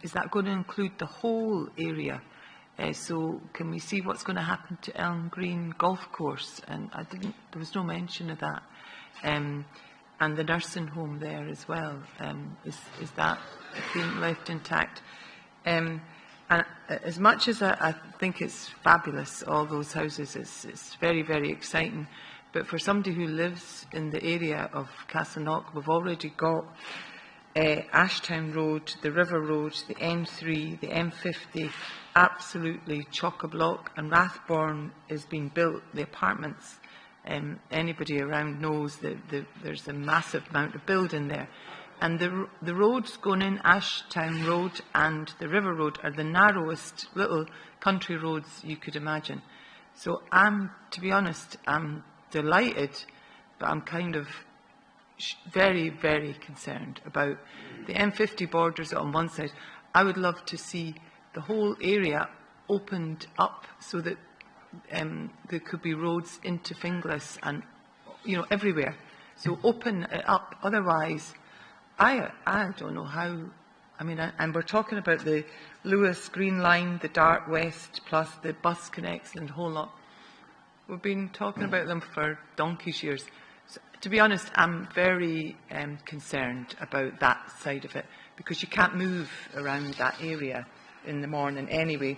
Is that going to include the whole area? So can we see what's going to happen to Elm Green Golf Course? And there was no mention of that. and the nursing home there as well. Is that being left intact? And as much as I think it's fabulous, all those houses, it's very, very exciting. But for somebody who lives in the area of Castleknock, we've already got Ashtown Road, the River Road, the M3, the M50, absolutely chock-a-block, and Rathbourne is being built, the apartments. Anybody around knows that there's a massive amount of building there. And the roads going in, Ashtown Road and the River Road, are the narrowest little country roads you could imagine. So to be honest, I'm delighted, but I'm kind of very, very concerned about the M50 borders on one side. I would love to see the whole area opened up so that there could be roads into Finglas and, everywhere. So open it up. Otherwise, I don't know how. I mean, and we're talking about the Lewis Green Line, the Dart West, plus the bus connects and the whole lot. We've been talking about them for donkey's years. So, to be honest, I'm very concerned about that side of it, because you can't move around that area in the morning anyway.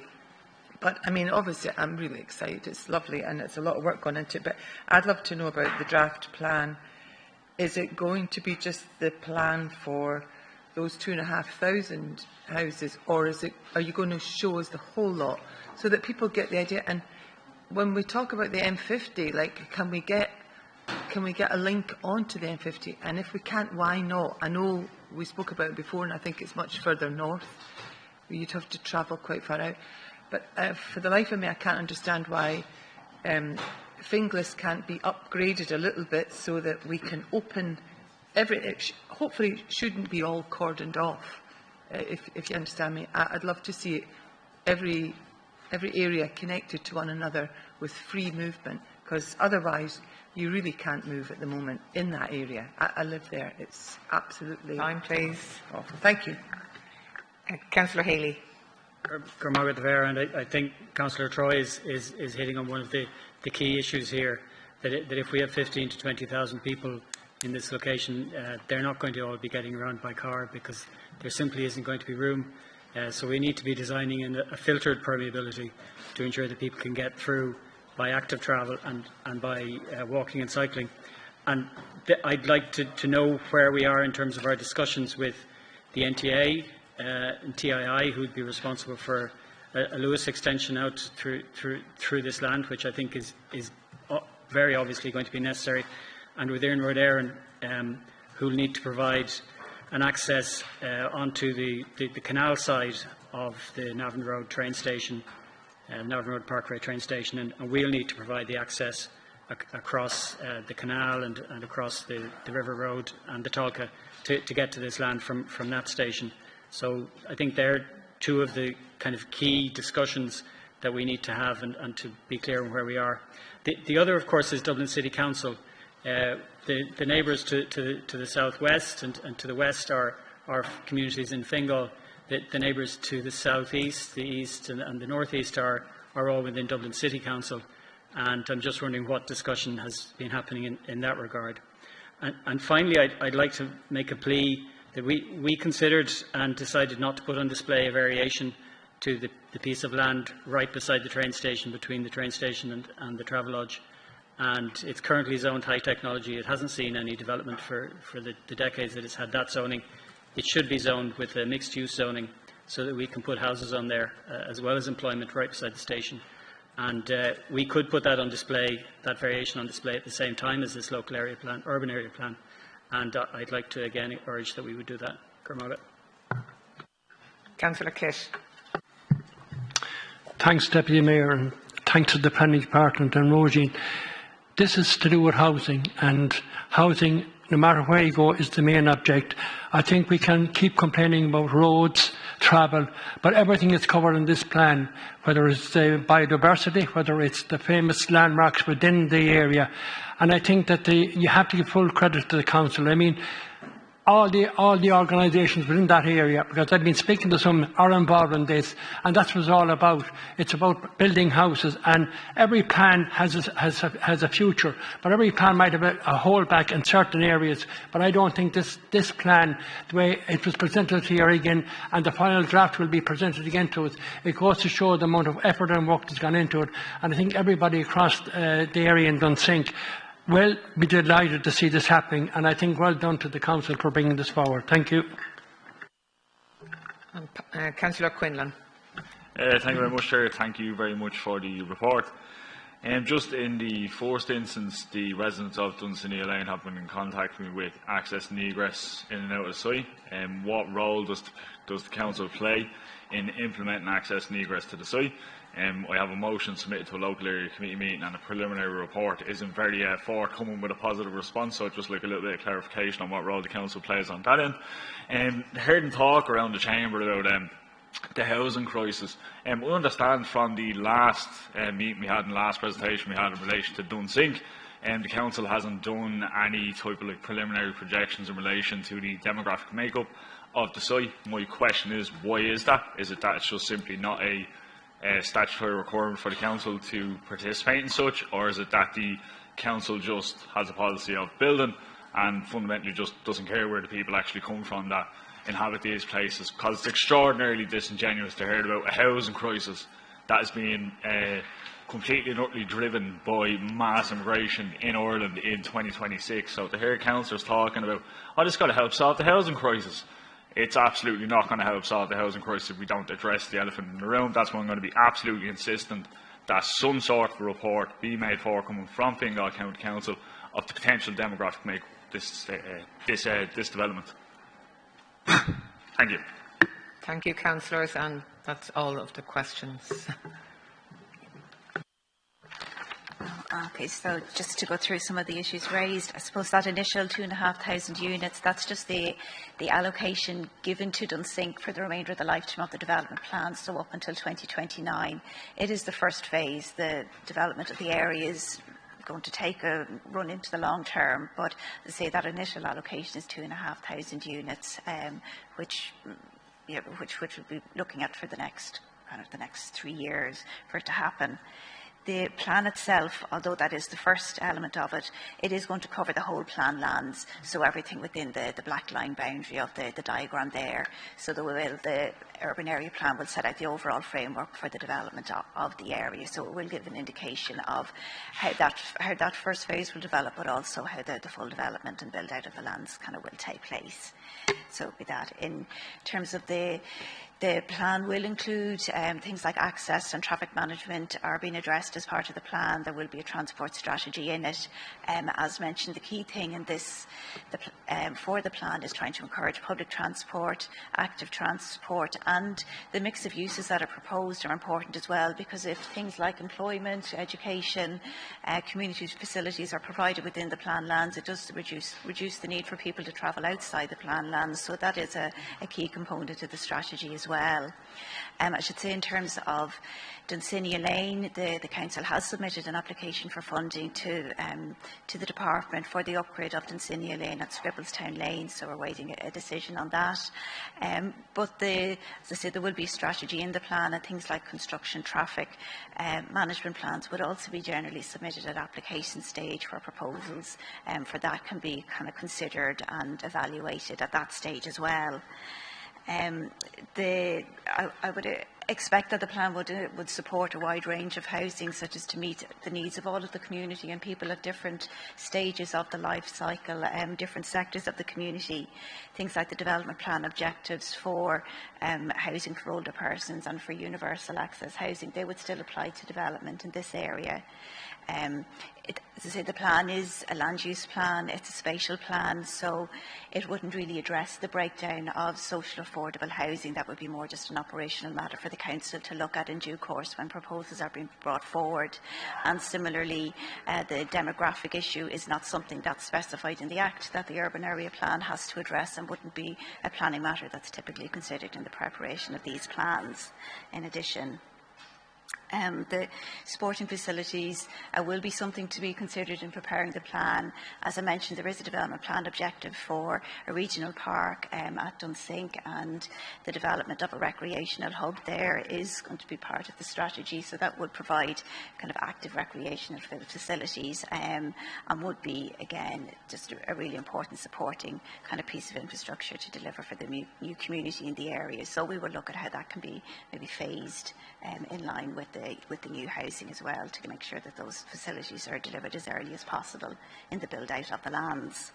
But, I mean, obviously, I'm really excited. It's lovely, and it's a lot of work gone into it. But I'd love to know about the draft plan. Is it going to be just the plan for those 2,500 houses, or are you going to show us the whole lot so that people get the idea? And when we talk about the M50, like, can we get a link onto the M50? And if we can't, why not? I know we spoke about it before, and I think it's much further north. You'd have to travel quite far out. But for the life of me, I can't understand why Finglas can't be upgraded a little bit so that we can open hopefully shouldn't be all cordoned off, if you understand me. I'd love to see every area connected to one another with free movement, because otherwise you really can't move at the moment in that area. I live there. It's absolutely Time, please. awful. Thank you. Councillor Haley. Cormac there, and I think Councillor Troy is hitting on one of the key issues here, that if we have 15 to 20,000 people in this location, they're not going to all be getting around by car, because there simply isn't going to be room. So we need to be designing in a filtered permeability to ensure that people can get through by active travel and by walking and cycling. And I'd like to know where we are in terms of our discussions with the NTA and TII, who would be responsible for a Lewis extension out through this land, which I think is very obviously going to be necessary, and with Iarn Road Éireann, who will need to provide an access onto the canal side of the Navan Road train station, Navan Road Parkway train station, and we'll need to provide the access across the canal and across the River Road and the Tolka to get to this land from that station. So I think they're two of the kind of key discussions that we need to have and to be clear on where we are. The other, of course, is Dublin City Council. The neighbours to the southwest and to the west are communities in Fingal. The neighbours to the southeast, the east and the northeast are all within Dublin City Council. And I'm just wondering what discussion has been happening in that regard. And finally, I'd like to make a plea that we considered and decided not to put on display a variation to the piece of land right beside the train station, between the train station and the Travelodge. And it's currently zoned high technology. It hasn't seen any development for the decades that it's had that zoning. It should be zoned with a mixed-use zoning so that we can put houses on there as well as employment right beside the station. And we could put that on display, that variation on display at the same time as this local area plan, urban area plan. And I'd like to again urge that we would do that. Cormac. Councillor Kish. Thanks, Deputy Mayor, and thanks to the Planning Department and Roisin. This is to do with housing, and housing, no matter where you go, is the main object. I think we can keep complaining about roads, travel, but everything is covered in this plan, whether it's the biodiversity, whether it's the famous landmarks within the area. And I think that you have to give full credit to the Council. I mean, all the organisations within that area, because I've been speaking to some are involved in this, and that's what it's all about. It's about building houses, and every plan has a future, but every plan might have a holdback in certain areas. But I don't think this plan, the way it was presented here again, and the final draft will be presented again to us, it goes to show the amount of effort and work that's gone into it. And I think everybody across the area in Dunsink will be delighted to see this happening, and I think well done to the Council for bringing this forward. Thank you. Councillor Quinlan. Thank you very much, Chair. Thank you very much for the report. Just in the first instance, the residents of Dunsink Lane have been in contact with me with access and egress in and out of the site. What role does the Council play in implementing access and egress to the site? I have a motion submitted to a local area committee meeting, and a preliminary report isn't very forthcoming with a positive response, so I'd just like a little bit of clarification on what role the Council plays on that end. Heard talk around the Chamber about the housing crisis. We understand from the last meeting we had, and the last presentation we had in relation to Dunsink, the Council hasn't done any type of preliminary projections in relation to the demographic makeup of the site. My question is, why is that? Is it that it's just simply not a statutory requirement for the Council to participate in such, or is it that the Council just has a policy of building and fundamentally just doesn't care where the people actually come from that inhabit these places? Because it's extraordinarily disingenuous to hear about a housing crisis that is being completely and utterly driven by mass immigration in Ireland in 2026. So to hear councillors talking about, oh, this has got to help solve the housing crisis, it's absolutely not going to help solve the housing crisis if we don't address the elephant in the room. That's why I'm going to be absolutely insistent that some sort of a report be made forthcoming from Fingal County Council of the potential demographic make this development. Thank you. Thank you, councillors, and that's all of the questions. Okay, so just to go through some of the issues raised, I suppose that initial 2,500 units, that's just the allocation given to Dunsink for the remainder of the lifetime of the development plan, so up until 2029. It is the first phase. The development of the area is going to take a run into the long term, but as I say, that initial allocation is 2,500 units, which we'll be looking at for the next 3 years for it to happen. The plan itself, although that is the first element of it, it is going to cover the whole plan lands, so everything within the black line boundary of the diagram there. So the urban area plan will set out the overall framework for the development of the area. So it will give an indication of how that first phase will develop, but also how the full development and build out of the lands kind of will take place. So with that, in terms of the plan will include things like access and traffic management are being addressed as part of the plan. There will be a transport strategy in it. As mentioned, the key thing in this for the plan is trying to encourage public transport, active transport, and the mix of uses that are proposed are important as well, because if things like employment, education, community facilities are provided within the plan lands, it does reduce the need for people to travel outside the plan lands. So that is a key component of the strategy as well. I should say, in terms of Dunsink Lane, the Council has submitted an application for funding to the Department for the upgrade of Dunsink Lane at Scribblestown Lane, so we're waiting a decision on that. But as I said, there will be a strategy in the plan, and things like construction, traffic, management plans would also be generally submitted at application stage for proposals, for that can be kind of considered and evaluated at that stage as well. I would expect that the plan would support a wide range of housing, such as to meet the needs of all of the community and people at different stages of the life cycle, different sectors of the community. Things like the development plan objectives for housing for older persons and for universal access housing, they would still apply to development in this area. As I say, the plan is a land use plan, it's a spatial plan, so it wouldn't really address the breakdown of social affordable housing. That would be more just an operational matter for the Council to look at in due course when proposals are being brought forward. And similarly, the demographic issue is not something that's specified in the Act that the urban area plan has to address, and wouldn't be a planning matter that's typically considered in the preparation of these plans. In addition, The sporting facilities will be something to be considered in preparing the plan. As I mentioned, there is a development plan objective for a regional park at Dunsink, and the development of a recreational hub there is going to be part of the strategy, so that would provide kind of active recreational facilities and would be, again, just a really important supporting kind of piece of infrastructure to deliver for the new community in the area. So we will look at how that can be maybe phased in line with the new housing as well, to make sure that those facilities are delivered as early as possible in the build out of the lands.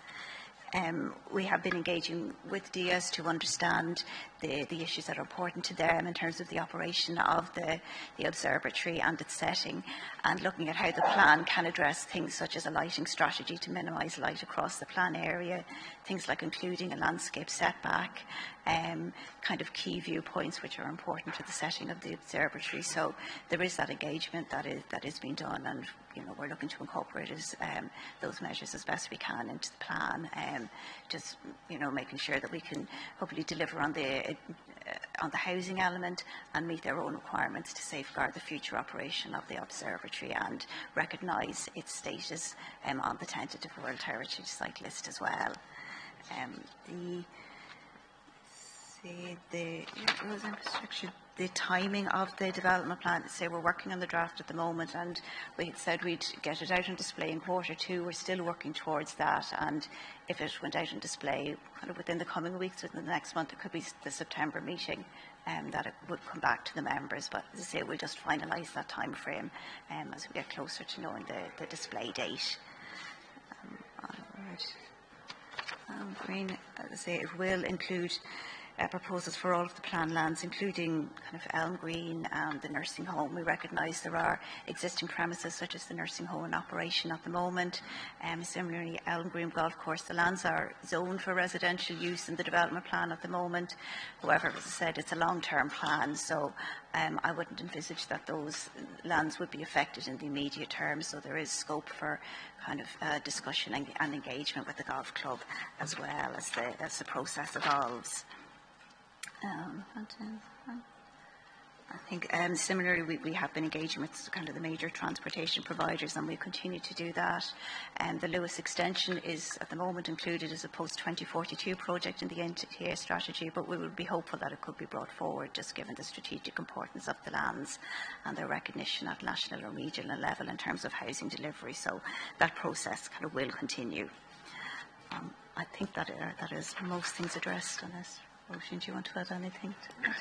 We have been engaging with DS to understand the issues that are important to them in terms of the operation of the observatory and its setting, and looking at how the plan can address things such as a lighting strategy to minimise light across the plan area, things like including a landscape setback, kind of key viewpoints which are important to the setting of the observatory. So there is that engagement that is being done, and we're looking to incorporate those measures as best we can into the plan, just making sure that we can hopefully deliver on the housing element and meet their own requirements to safeguard the future operation of the observatory and recognise its status on the tentative World Heritage Site list as well. The timing of the development plan, we're working on the draft at the moment, and we had said we'd get it out on display in Q2. We're still working towards that, and if it went out on display kind of within the coming weeks, within the next month, it could be the September meeting that it would come back to the members. But as I say, we'll just finalise that time frame as we get closer to knowing the display date. Green, as I say, it will include proposals for all of the planned lands, including kind of Elm Green and the nursing home. We recognise there are existing premises such as the nursing home in operation at the moment. Similarly, Elm Green Golf Course, the lands are zoned for residential use in the development plan at the moment. However, as I said, it's a long-term plan, so I wouldn't envisage that those lands would be affected in the immediate term. So there is scope for kind of discussion and engagement with the golf club as well as the process evolves. I think similarly we have been engaging with kind of the major transportation providers, and we continue to do that. The Lewis extension is at the moment included as a post-2042 project in the NTA strategy, but we would be hopeful that it could be brought forward just given the strategic importance of the lands and their recognition at national or regional level in terms of housing delivery. So that process kind of will continue. I think that is most things addressed on this. Roisin, do you want to add anything to that?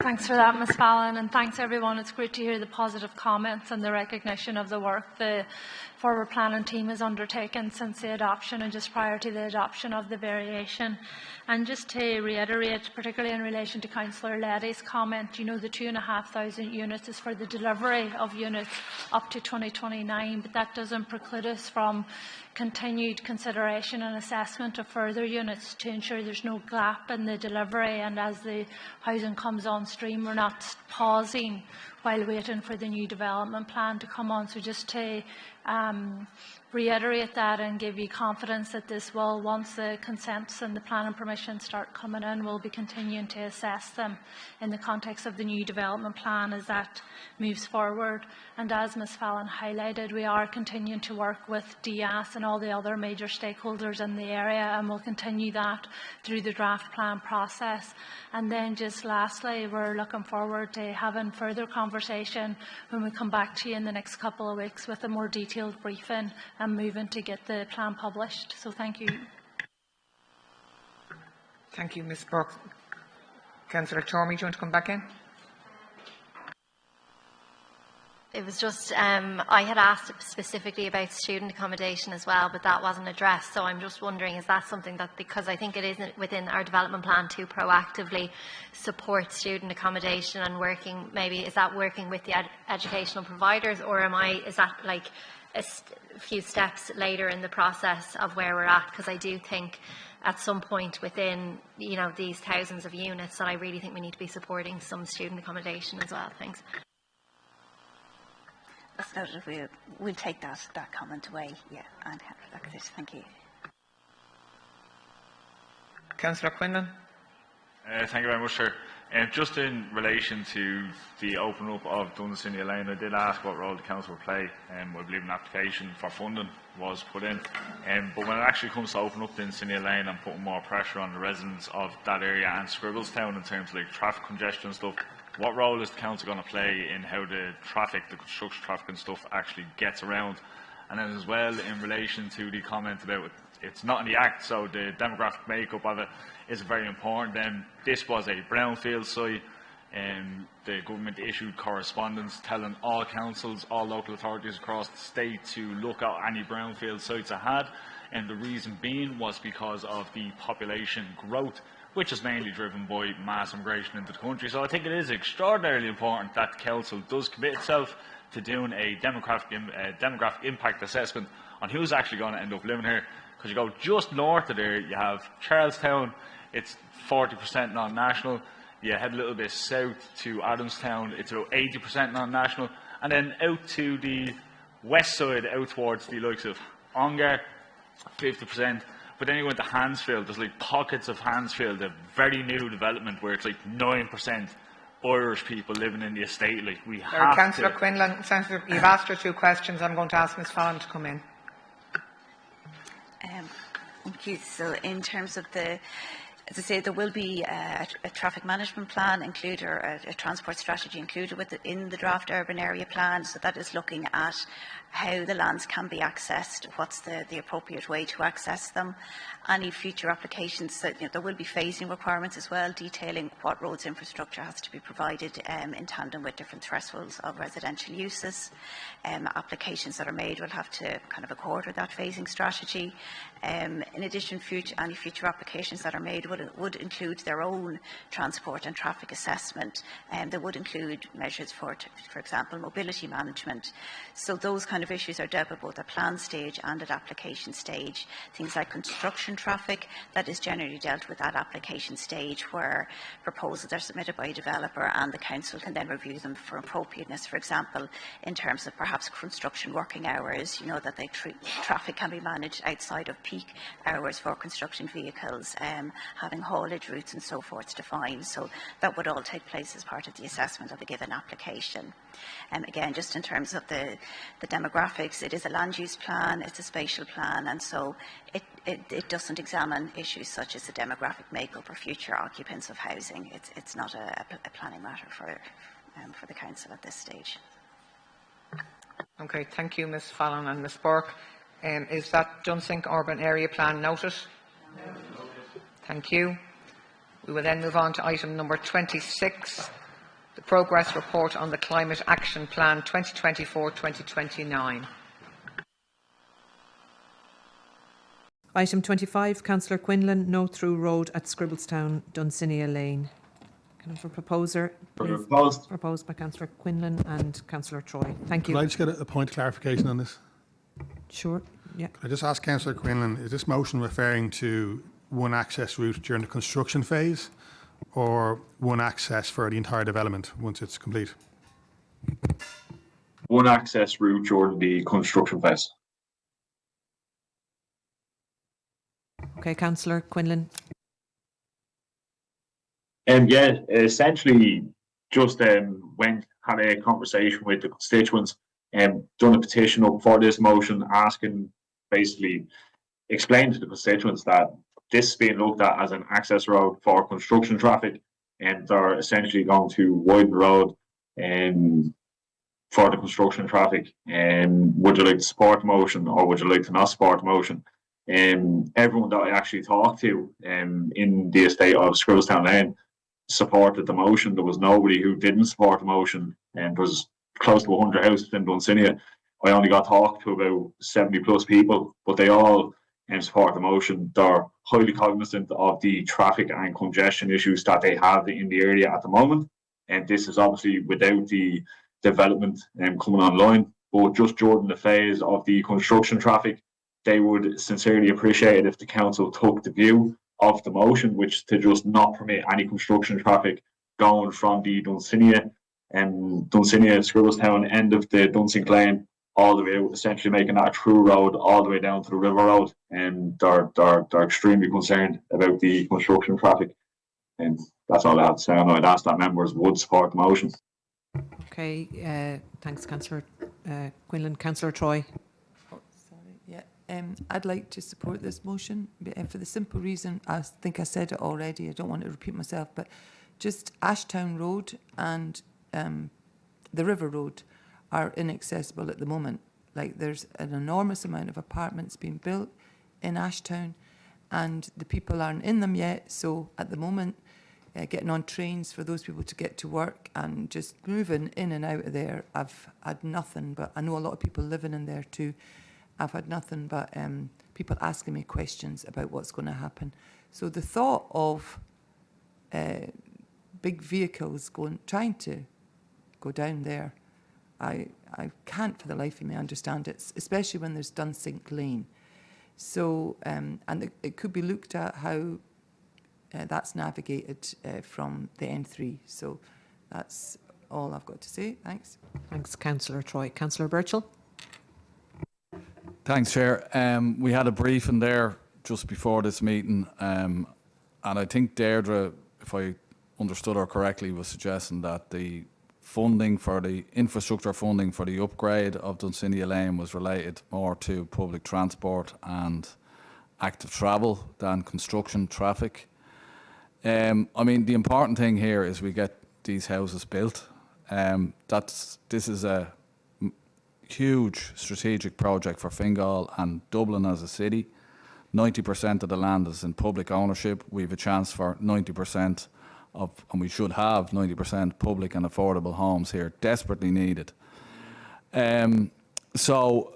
Thanks for that, Ms Fallon, and thanks everyone. It's great to hear the positive comments and the recognition of the work the forward planning team has undertaken since the adoption and just prior to the adoption of the variation. And just to reiterate, particularly in relation to Councillor Leddy's comment, the 2,500 units is for the delivery of units up to 2029, but that doesn't preclude us from continued consideration and assessment of further units to ensure there's no gap in the delivery, and as the housing comes on stream, we're not pausing while waiting for the new development plan to come on. So just to reiterate that and give you confidence that this will, once the consents and the planning permission start coming in, we'll be continuing to assess them in the context of the new development plan as that moves forward. And as Ms Fallon highlighted, we are continuing to work with DIAS and all the other major stakeholders in the area, and we'll continue that through the draft plan process. And then just lastly, we're looking forward to having further conversation when we come back to you in the next couple of weeks with a more detailed briefing and moving to get the plan published. So thank you. Thank you, Ms Brooks. Councillor Tormey, do you want to come back in? It was just, I had asked specifically about student accommodation as well, but that wasn't addressed. So I'm just wondering, is that something that, because I think it is within our development plan to proactively support student accommodation and working, maybe is that working with the educational providers, or is that like a few steps later in the process of where we're at? Because I do think at some point within, these thousands of units that I really think we need to be supporting some student accommodation as well. Thanks. That's noted. We'll take that comment away, and have a look at it. Thank you. Councillor Quinlan. Thank you very much, sir. Just in relation to the open up of Dunsink Lane, I did ask what role the council would play, and I believe an application for funding was put in. But when it actually comes to open up Dunsink Lane and putting more pressure on the residents of that area and Scribbletown in terms of like traffic congestion and stuff, what role is the council going to play in how the traffic, the construction traffic and stuff actually gets around? And then as well in relation to the comment about it's not in the Act, so the demographic makeup of it is very important. This was a brownfield site, and the government issued correspondence telling all councils, all local authorities across the state to look at any brownfield sites it had, and the reason being was because of the population growth, which is mainly driven by mass immigration into the country. So I think it is extraordinarily important that the council does commit itself to doing a demographic impact assessment on who's actually going to end up living here. Because you go just north of there, you have Charlestown, it's 40% non-national. You head a little bit south to Adamstown, it's about 80% non-national. And then out to the west side, out towards the likes of Ongar, 50%. But then you go into Hansfield, there's like pockets of Hansfield, a very new development where it's like 9% Irish people living in the estate. Like we have Councillor to... Quinlan, Senator, you've asked her 2 questions. I'm going to ask Ms Fallon to come in. Thank you. So in terms of the, as I say, there will be a traffic management plan included, or a transport strategy included in the draft urban area plan. So that is looking at how the lands can be accessed, what's the appropriate way to access them, any future applications. That, there will be phasing requirements as well, detailing what roads infrastructure has to be provided in tandem with different thresholds of residential uses. Applications that are made will have to kind of accord with that phasing strategy. In addition, any future applications that are made would include their own transport and traffic assessment, and they would include measures for example, mobility management. So those kind of issues are dealt with both at plan stage and at application stage. Things like construction traffic, that is generally dealt with at application stage, where proposals are submitted by a developer and the council can then review them for appropriateness. For example, in terms of perhaps construction working hours, that traffic can be managed outside of peak hours for construction vehicles, having haulage routes and so forth defined. So that would all take place as part of the assessment of a given application. Again, just in terms of the demographics, it is a land use plan, it's a spatial plan, and so it doesn't examine issues such as the demographic makeup or future occupants of housing. It's not a planning matter for the council at this stage. Okay, thank you, Ms Fallon and Ms Burke. Is that Dunsink Urban Area Plan noted? No. Thank you. We will then move on to item number 26, the progress report on the Climate Action Plan 2024-2029. Item 25, Councillor Quinlan, no through road at Scribbletown, Dunsink Lane. Can I have a proposer? Proposed by Councillor Quinlan and Councillor Troy. Thank you. Can I just get a point of clarification on this? Sure, yeah. Can I just ask Councillor Quinlan, is this motion referring to one access route during the construction phase or one access for the entire development once it's complete? One access route during the construction phase. Okay, Councillor Quinlan. Yeah, essentially just had a conversation with the constituents and done a petition up for this motion, asking, basically explain to the constituents that this is being looked at as an access road for construction traffic, and they're essentially going to widen the road for the construction traffic. Would you like to support the motion, or would you like to not support the motion? Everyone that I actually talked to in the estate of Scribbletown Lane supported the motion. There was nobody who didn't support the motion, and there was close to 100 houses in Dunsink. I only got talked to about 70 plus people, but they all support the motion. They're highly cognizant of the traffic and congestion issues that they have in the area at the moment, and this is obviously without the development coming online. But just during the phase of the construction traffic, they would sincerely appreciate it if the council took the view of the motion, which to just not permit any construction traffic going from the Dunsink Scribbletown end of the Dunsink Lane all the way out, essentially making that a true road all the way down to the River Road. And they're extremely concerned about the construction traffic. And that's all I have to say. I'd ask that members would support the motion. Okay, thanks, Councillor Quinlan. Councillor Troy. Yeah, I'd like to support this motion for the simple reason, I think I said it already, I don't want to repeat myself, but just Ashtown Road and the River Road are inaccessible at the moment. Like, there's an enormous amount of apartments being built in Ashtown and the people aren't in them yet, so at the moment getting on trains for those people to get to work and just moving in and out of there, I've had nothing but, I know a lot of people living in there too, I've had nothing but people asking me questions about what's going to happen. So the thought of big vehicles trying to go down there, I can't for the life of me understand it, especially when there's Dunsink Lane. So, and it could be looked at how that's navigated from the N3. So that's all I've got to say. Thanks. Thanks, Councillor Troy. Councillor Birchall. Thanks, Chair. We had a briefing there just before this meeting, and I think Deirdre, if I understood her correctly, was suggesting that the funding for the infrastructure funding for the upgrade of Dunsink Lane was related more to public transport and active travel than construction traffic. I mean, the important thing here is we get these houses built. This is a huge strategic project for Fingal and Dublin as a city. 90% of the land is in public ownership. We have a chance for 90% of, and we should have 90% public and affordable homes here, desperately needed. So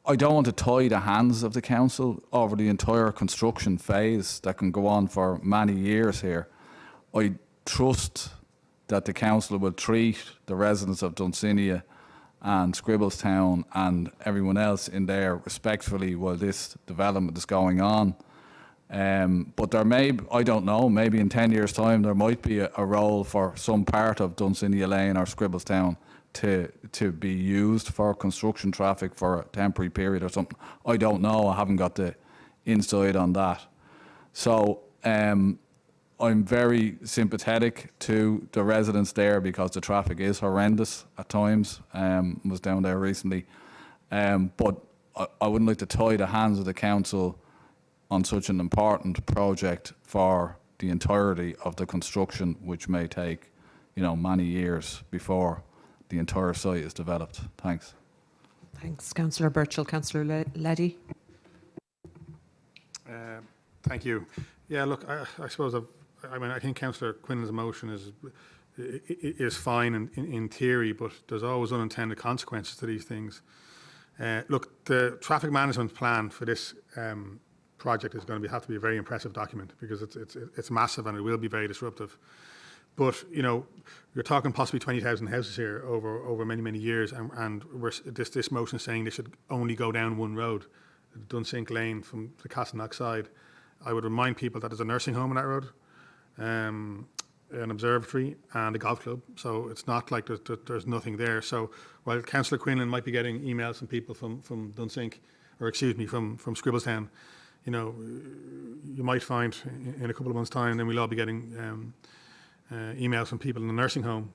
I don't want to tie the hands of the council over the entire construction phase that can go on for many years here. I trust that the council will treat the residents of Dunsink and Scribbletown and everyone else in there respectfully while this development is going on. But there may, I don't know, maybe in 10 years' time there might be a role for some part of Dunsink Lane or Scribbletown to be used for construction traffic for a temporary period or something. I don't know, I haven't got the insight on that. So I'm very sympathetic to the residents there because the traffic is horrendous at times. Was down there recently. But I wouldn't like to tie the hands of the council on such an important project for the entirety of the construction, which may take, many years before the entire site is developed. Thanks. Thanks, Councillor Birchall. Councillor Leddy. Thank you. Yeah, look, I suppose I think Councillor Quinlan's motion is fine in theory, but there's always unintended consequences to these things. Look, the traffic management plan for this project is going to have to be a very impressive document because it's massive and it will be very disruptive. But you're talking possibly 20,000 houses here over many years, and this motion is saying they should only go down one road, Dunsink Lane from the Castleknock side. I would remind people that there's a nursing home on that road, an observatory and a golf club. So it's not like there's nothing there. So while Councillor Quinlan might be getting emails from people from Dunsink, or excuse me, from Scribbletown, you might find in a couple of months' time, then we'll all be getting emails from people in the nursing home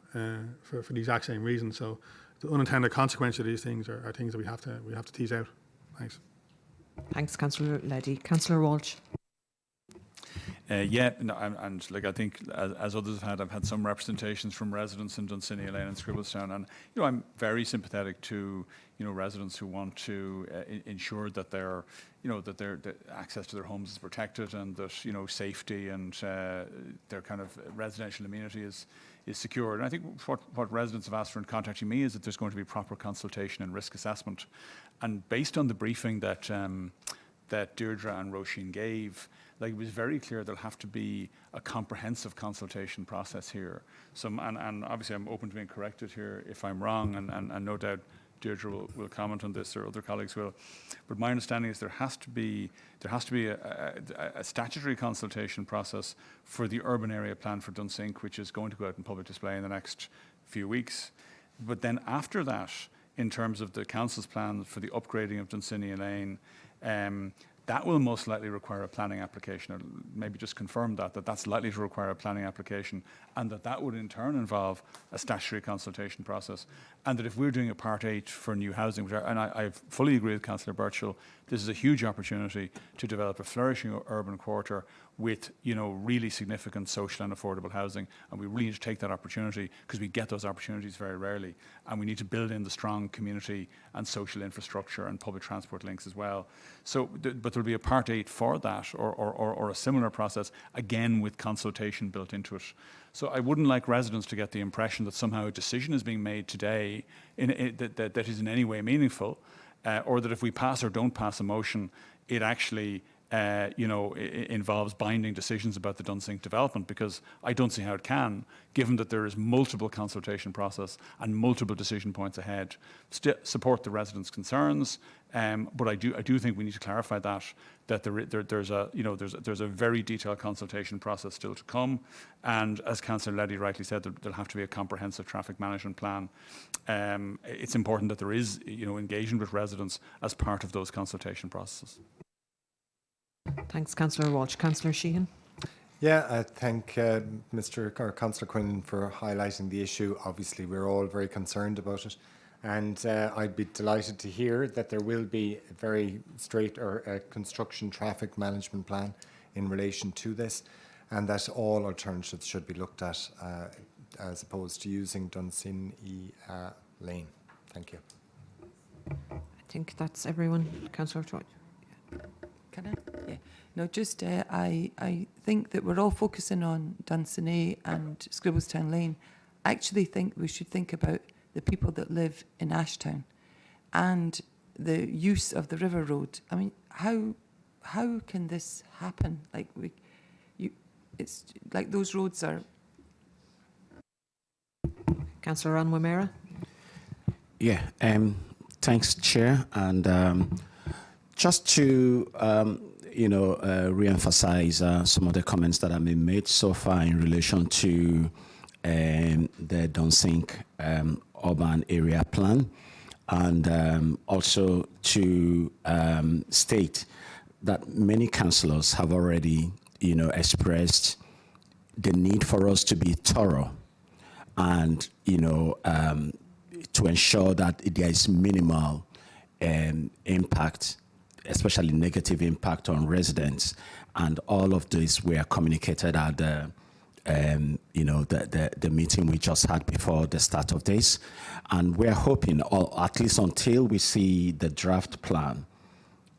for the exact same reason. So the unintended consequences of these things are things that we have to tease out. Thanks. Thanks, Councillor Leddy. Councillor Walsh. And like I think as others have had, I've had some representations from residents in Dunsink Lane and Scribbletown, and I'm very sympathetic to residents who want to ensure that their access to their homes is protected and that safety and their kind of residential amenity is secured. And I think what residents have asked for in contacting me is that there's going to be proper consultation and risk assessment, and based on the briefing that Deirdre and Roisin gave, it was very clear there'll have to be a comprehensive consultation process here. And obviously I'm open to being corrected here if I'm wrong, and no doubt Deirdre will comment on this, or other colleagues will. But my understanding is there has to be a statutory consultation process for the urban area plan for Dunsink, which is going to go out in public display in the next few weeks. But then after that, in terms of the council's plan for the upgrading of Dunsink Lane, that will most likely require a planning application, or maybe just confirm that that's likely to require a planning application, and that would in turn involve a statutory consultation process. And that if we're doing a Part 8 for new housing, and I fully agree with Councillor Birchall, this is a huge opportunity to develop a flourishing urban quarter with, really significant social and affordable housing, and we really need to take that opportunity, because we get those opportunities very rarely, and we need to build in the strong community and social infrastructure and public transport links as well. So, but there'll be a Part 8 for that, or a similar process, again with consultation built into it. So I wouldn't like residents to get the impression that somehow a decision is being made today that is in any way meaningful, or that if we pass or don't pass a motion, it actually involves binding decisions about the Dunsink development, because I don't see how it can, given that there is multiple consultation process and multiple decision points ahead. Support the residents' concerns, but I do think we need to clarify that there's a very detailed consultation process still to come, and as Councillor Leddy rightly said, there'll have to be a comprehensive traffic management plan. It's important that there is engagement with residents as part of those consultation processes. Thanks, Councillor Walsh. Councillor Sheehan. Yeah, I thank Councillor Quinlan for highlighting the issue. Obviously, we're all very concerned about it, and I'd be delighted to hear that there will be a very straight construction traffic management plan in relation to this, and that all alternatives should be looked at as opposed to using Dunsink Lane. Thank you. I think that's everyone. Councillor Troy. Can I? Yeah. No, just I think that we're all focusing on Dunsink and Scribbletown Lane. I actually think we should think about the people that live in Ashtown and the use of the River Road. I mean, how can this happen? Like it's like those roads are. Councillor Anwamera. Yeah. Thanks, Chair, and. Just to re-emphasize some of the comments that have been made so far in relation to the Dunsink urban area plan, and also to state that many councillors have already expressed the need for us to be thorough and to ensure that there is minimal impact, especially negative impact on residents, and all of this were communicated at the the meeting we just had before the start of this, and we're hoping, or at least until we see the draft plan,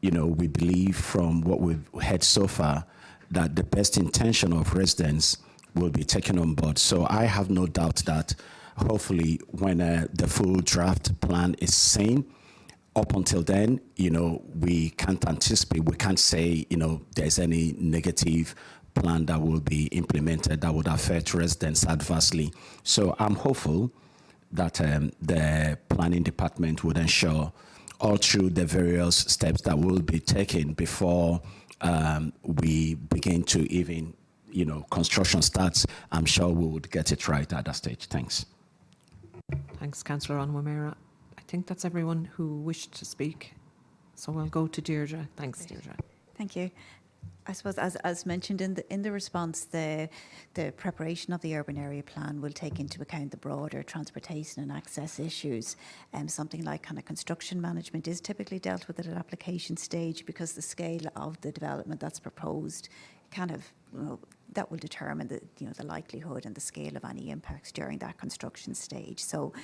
we believe from what we've heard so far that the best intention of residents will be taken on board. So I have no doubt that hopefully when the full draft plan is seen, up until then, we can't anticipate, we can't say, there's any negative plan that will be implemented that would affect residents adversely. So I'm hopeful that the planning department would ensure all through the various steps that will be taken before we begin to even, construction starts. I'm sure we would get it right at that stage. Thanks. Thanks, Councillor Anwamera. I think that's everyone who wished to speak. So I'll go to Deirdre. Thanks, Deirdre. Thank you. I suppose, as mentioned in the response, the preparation of the urban area plan will take into account the broader transportation and access issues. Something like kind of construction management is typically dealt with at an application stage, because the scale of the development that's proposed kind of, that will determine the likelihood and the scale of any impacts during that construction stage. So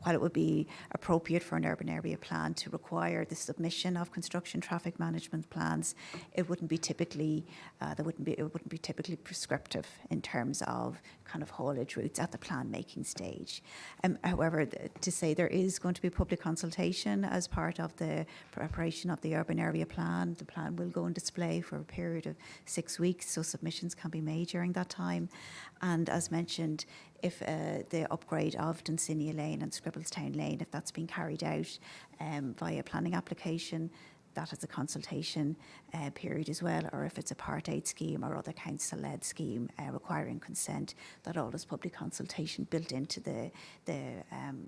while it would be appropriate for an urban area plan to require the submission of construction traffic management plans, it wouldn't be typically it wouldn't be typically prescriptive in terms of kind of haulage routes at the plan making stage. However, to say there is going to be public consultation as part of the preparation of the urban area plan. The plan will go on display for a period of 6 weeks, so submissions can be made during that time. And as mentioned, if the upgrade of Dunsink Lane and Scribbletown Lane, if that's being carried out via planning application, that has a consultation period as well, or if it's a Part 8 scheme or other council-led scheme requiring consent, that all is public consultation built into the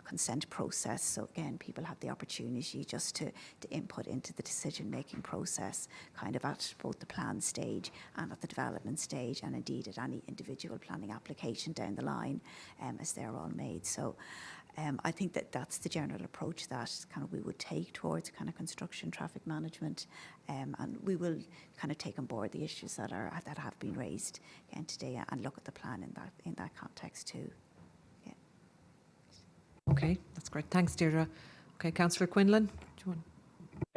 consent process. So again, people have the opportunity just to input into the decision-making process, kind of at both the plan stage and at the development stage, and indeed at any individual planning application down the line as they're all made. So I think that that's the general approach that kind of we would take towards kind of construction traffic management, and we will kind of take on board the issues that have been raised again today and look at the plan in that context too. Yeah. Okay, that's great. Thanks, Deirdre. Okay, Councillor Quinlan, do you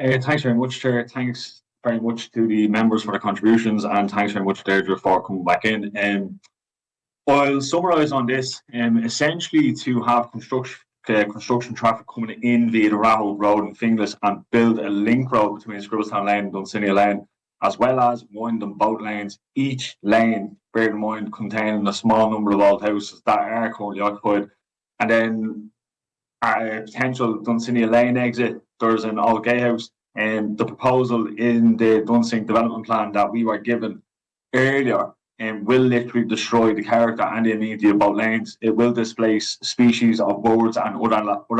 want? Thanks very much, Chair. Thanks very much to the members for the contributions, and thanks very much, Deirdre, for coming back in. I'll summarise on this. Essentially, to have construction traffic coming in via the Rahul Road in Finglas and build a link road between Scribbletown Lane and Dunsink Lane, as well as winding both lanes, each lane, bear in mind, containing a small number of old houses that are currently occupied. And then a potential Dunsink Lane exit, there's an old gatehouse, and the proposal in the Dunsink development plan that we were given earlier will literally destroy the character and the amenity of both lanes. It will displace species of birds and other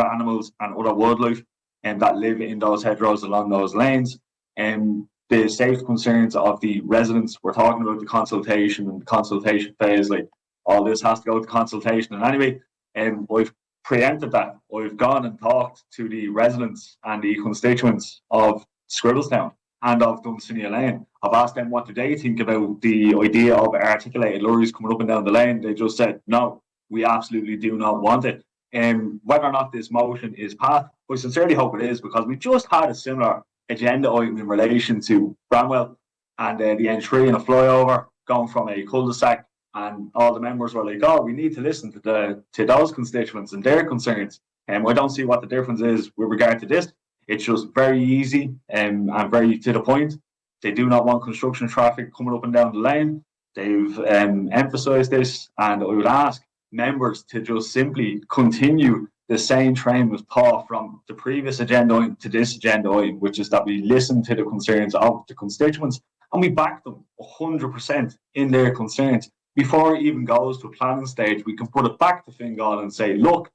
animals and other wildlife that live in those hedgerows along those lanes. The safety concerns of the residents, we're talking about the consultation and the consultation phase, like all this has to go to consultation. And anyway, I've preempted that. I've gone and talked to the residents and the constituents of Scribbletown and of Dunsink Lane. I've asked them what do they think about the idea of articulated lorries coming up and down the lane. They just said, no, we absolutely do not want it. Whether or not this motion is passed, I sincerely hope it is, because we just had a similar agenda item in relation to Bramwell and the N3 and a flyover going from a cul-de-sac, and all the members were like, oh, we need to listen to those constituents and their concerns. I don't see what the difference is with regard to this. It's just very easy and very to the point. They do not want construction traffic coming up and down the lane. They've emphasised this, and I would ask members to just simply continue the same train with Paul from the previous agenda item to this agenda item, which is that we listen to the concerns of the constituents and we back them 100% in their concerns. Before it even goes to a planning stage, we can put it back to Fingal and say, look,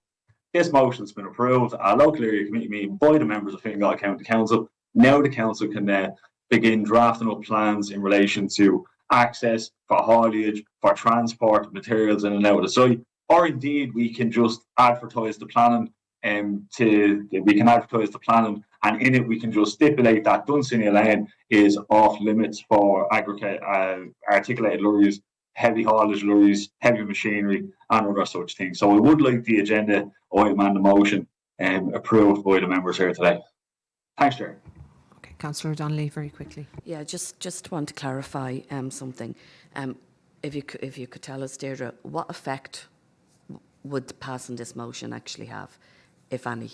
this motion's been approved at a local area committee meeting by the members of Fingal County Council. Now the council can begin drafting up plans in relation to access for haulage, for transport of materials in and out of the site, or indeed we can just advertise the planning and in it we can just stipulate that Dunsink Lane is off limits for articulated lorries, heavy haulage lorries, heavy machinery, and other such things. So I would like the agenda item and the motion approved by the members here today. Thanks, Chair. Okay, Councillor Donnelly, very quickly. Yeah, just want to clarify something. If you could tell us, Deirdre, what effect would passing this motion actually have, if any?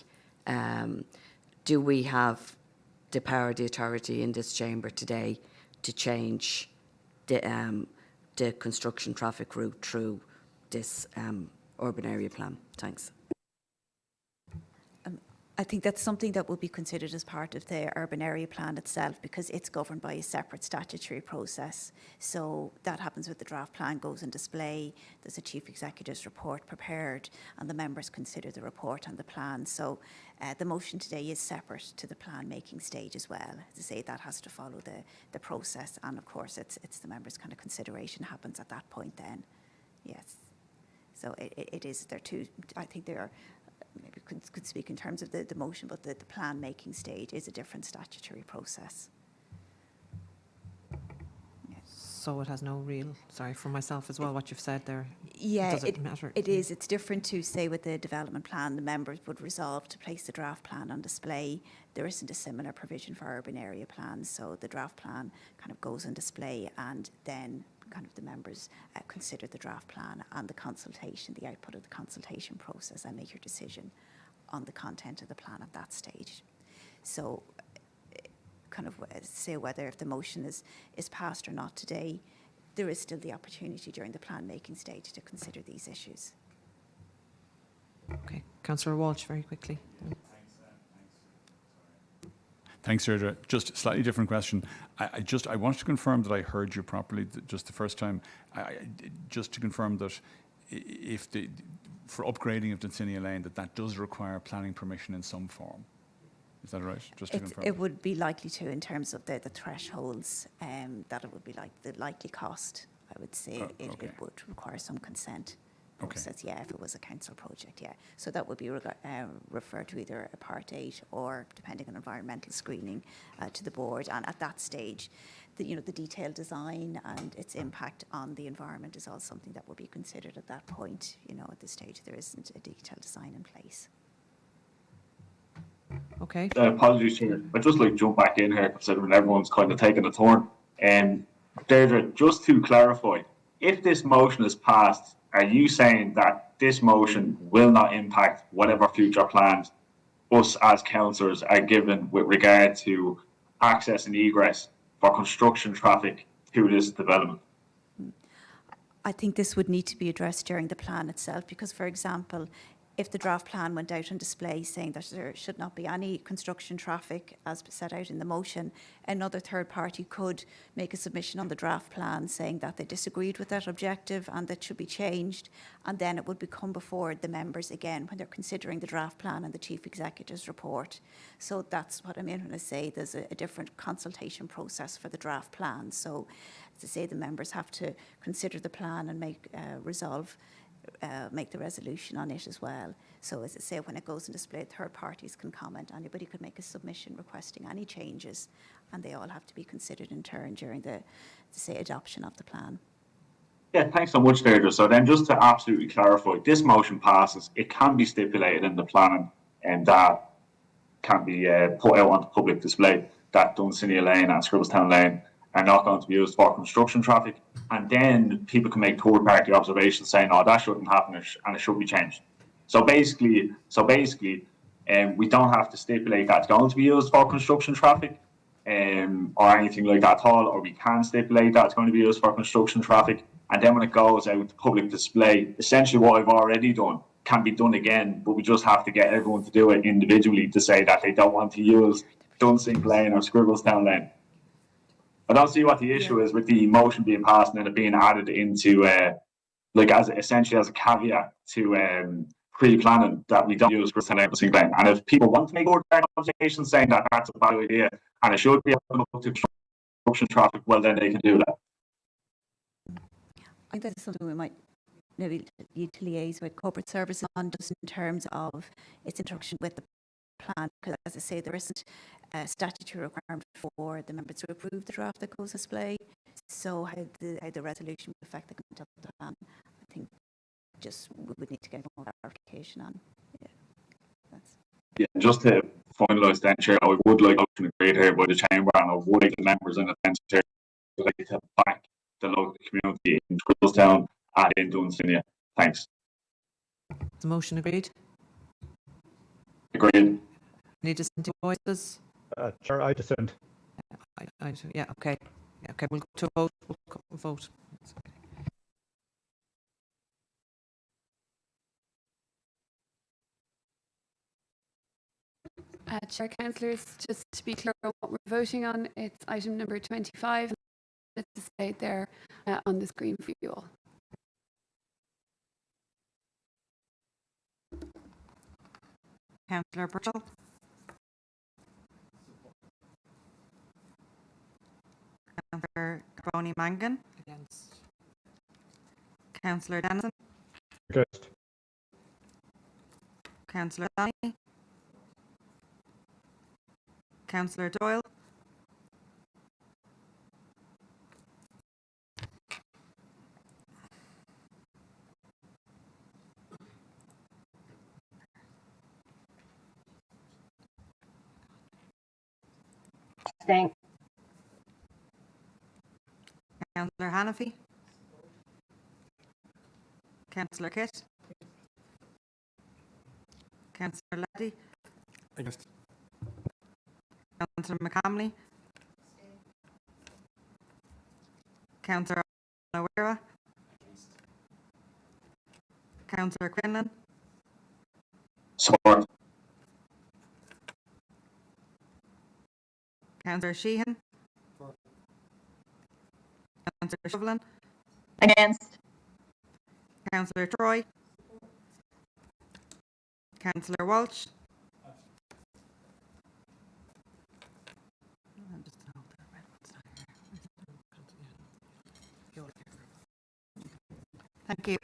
Do we have the power, the authority in this chamber today to change the construction traffic route through this urban area plan? Thanks. I think that's something that will be considered as part of the urban area plan itself, because it's governed by a separate statutory process. So that happens with the draft plan, goes on display, there's a chief executive's report prepared, and the members consider the report and the plan. So the motion today is separate to the plan making stage as well. As I say, that has to follow the process, and of course it's the members' kind of consideration happens at that point then. Yes. So it is, there two, I think there are, maybe could speak in terms of the motion, but the plan making stage is a different statutory process. Yeah. So it has no real, sorry for myself as well, what you've said there. Yeah, Does it matter? It is. It's different to say with the development plan, the members would resolve to place the draft plan on display. There isn't a similar provision for urban area plans, so the draft plan kind of goes on display, and then kind of the members consider the draft plan and the consultation, the output of the consultation process, and make your decision on the content of the plan at that stage. So kind of say whether if the motion is passed or not today, there is still the opportunity during the plan making stage to consider these issues. Okay, Councillor Walsh, very quickly. Thanks, Deirdre. Just a slightly different question. I wanted to confirm that I heard you properly just the first time. Just to confirm that if for upgrading of Dunsink Lane, that does require planning permission in some form. Is that right? Just to confirm. It would be likely to, in terms of the thresholds, that it would be like the likely cost. I would say it would require some consent process. Yeah, if it was a council project, yeah. So that would be referred to either a Part 8 or, depending on environmental screening, to the board. And at that stage, the detailed design and its impact on the environment is all something that will be considered at that point. At this stage, there isn't a detailed design in place. Okay. Apologies, Chair. I'd just like to jump back in here, considering everyone's kind of taken a turn. Deirdre, just to clarify, if this motion is passed, are you saying that this motion will not impact whatever future plans us as councillors are given with regard to access and egress for construction traffic to this development? I think this would need to be addressed during the plan itself, because, for example, if the draft plan went out on display saying that there should not be any construction traffic as set out in the motion, another third party could make a submission on the draft plan saying that they disagreed with that objective and that should be changed, and then it would become before the members again when they're considering the draft plan and the Chief Executive's report. So that's what I mean when I say there's a different consultation process for the draft plan. So, as I say, the members have to consider the plan and make the resolution on it as well. So, as I say, when it goes on display, third parties can comment. Anybody could make a submission requesting any changes, and they all have to be considered in turn during the adoption of the plan. Yeah, thanks so much, Deirdre. So then, just to absolutely clarify, this motion passes. It can be stipulated in the plan, and that can be put out onto public display that Dunsink Lane and Scribbletown Lane are not going to be used for construction traffic, and then people can make third-party observations saying, "Oh, that shouldn't happen, and it should be changed." So basically, we don't have to stipulate that it's going to be used for construction traffic, or anything like that at all, or we can stipulate that it's going to be used for construction traffic, and then when it goes out to public display, essentially what I've already done can be done again, but we just have to get everyone to do it individually to say that they don't want to use Dunsink Lane or Scribbletown Lane. I don't see what the issue is with the motion being passed and then it being added into, essentially as a caveat to pre-planning that we don't use Scribbletown Lane or Dunsink Lane. And if people want to make ordinary observations saying that that's a bad idea and it should be open up to construction traffic, well, then they can do that. I think that's something we might maybe need to liaise with corporate services on, just in terms of its interaction with the plan, because, as I say, there isn't a statutory requirement for the members to approve the draft that goes display. So how the resolution would affect the content of the plan, I think just we would need to get more clarification on. Yeah, just to finalise then, Chair, I would like to agree here by the Chamber, and I would like the members in attendance here to back the local community in Scribbletown and in Dunsink. Thanks. The motion agreed? Agreed. Any dissenting voices? Chair, I dissent. Yeah, okay. Yeah, okay, we'll go to a vote. We'll go to a vote. Chair, councillors, just to be clear on what we're voting on, it's item number 25. It's displayed there on the screen for you all. Councillor Burchell. Councillor Carboni Mangan. Against. Councillor Dennison. Against. Councillor Donny. Councillor Doyle. Abstain. Councillor Hannafy. Councillor Kitt. Councillor Leddy. Against. Councillor McCamley. Councillor O'Wara. Councillor Quinlan. Support. Councillor Sheehan. Councillor Shovlin. Against. Councillor Troy. Councillor Walsh. Thank you.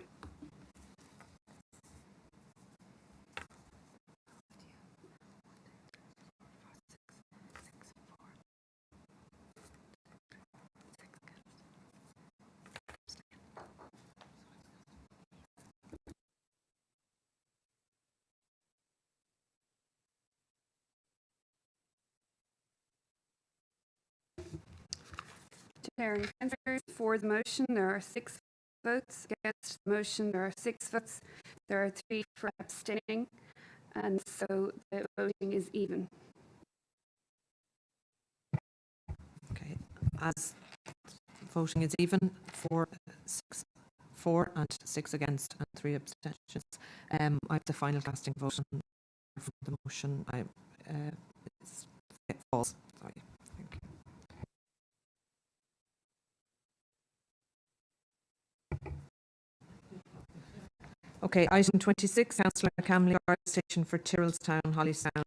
Chair and councillors, for the motion there are 6 votes. Against the motion there are 6 votes. There are 3 for abstaining, and so the voting is even. Okay, as voting is even, 4 for and 6 against and 3 abstentions. I have the final casting vote on the motion. It falls. Sorry. Thank you. Okay, item 26, Councillor Camley, Fire Station for Tyrrellstown, Hollystown,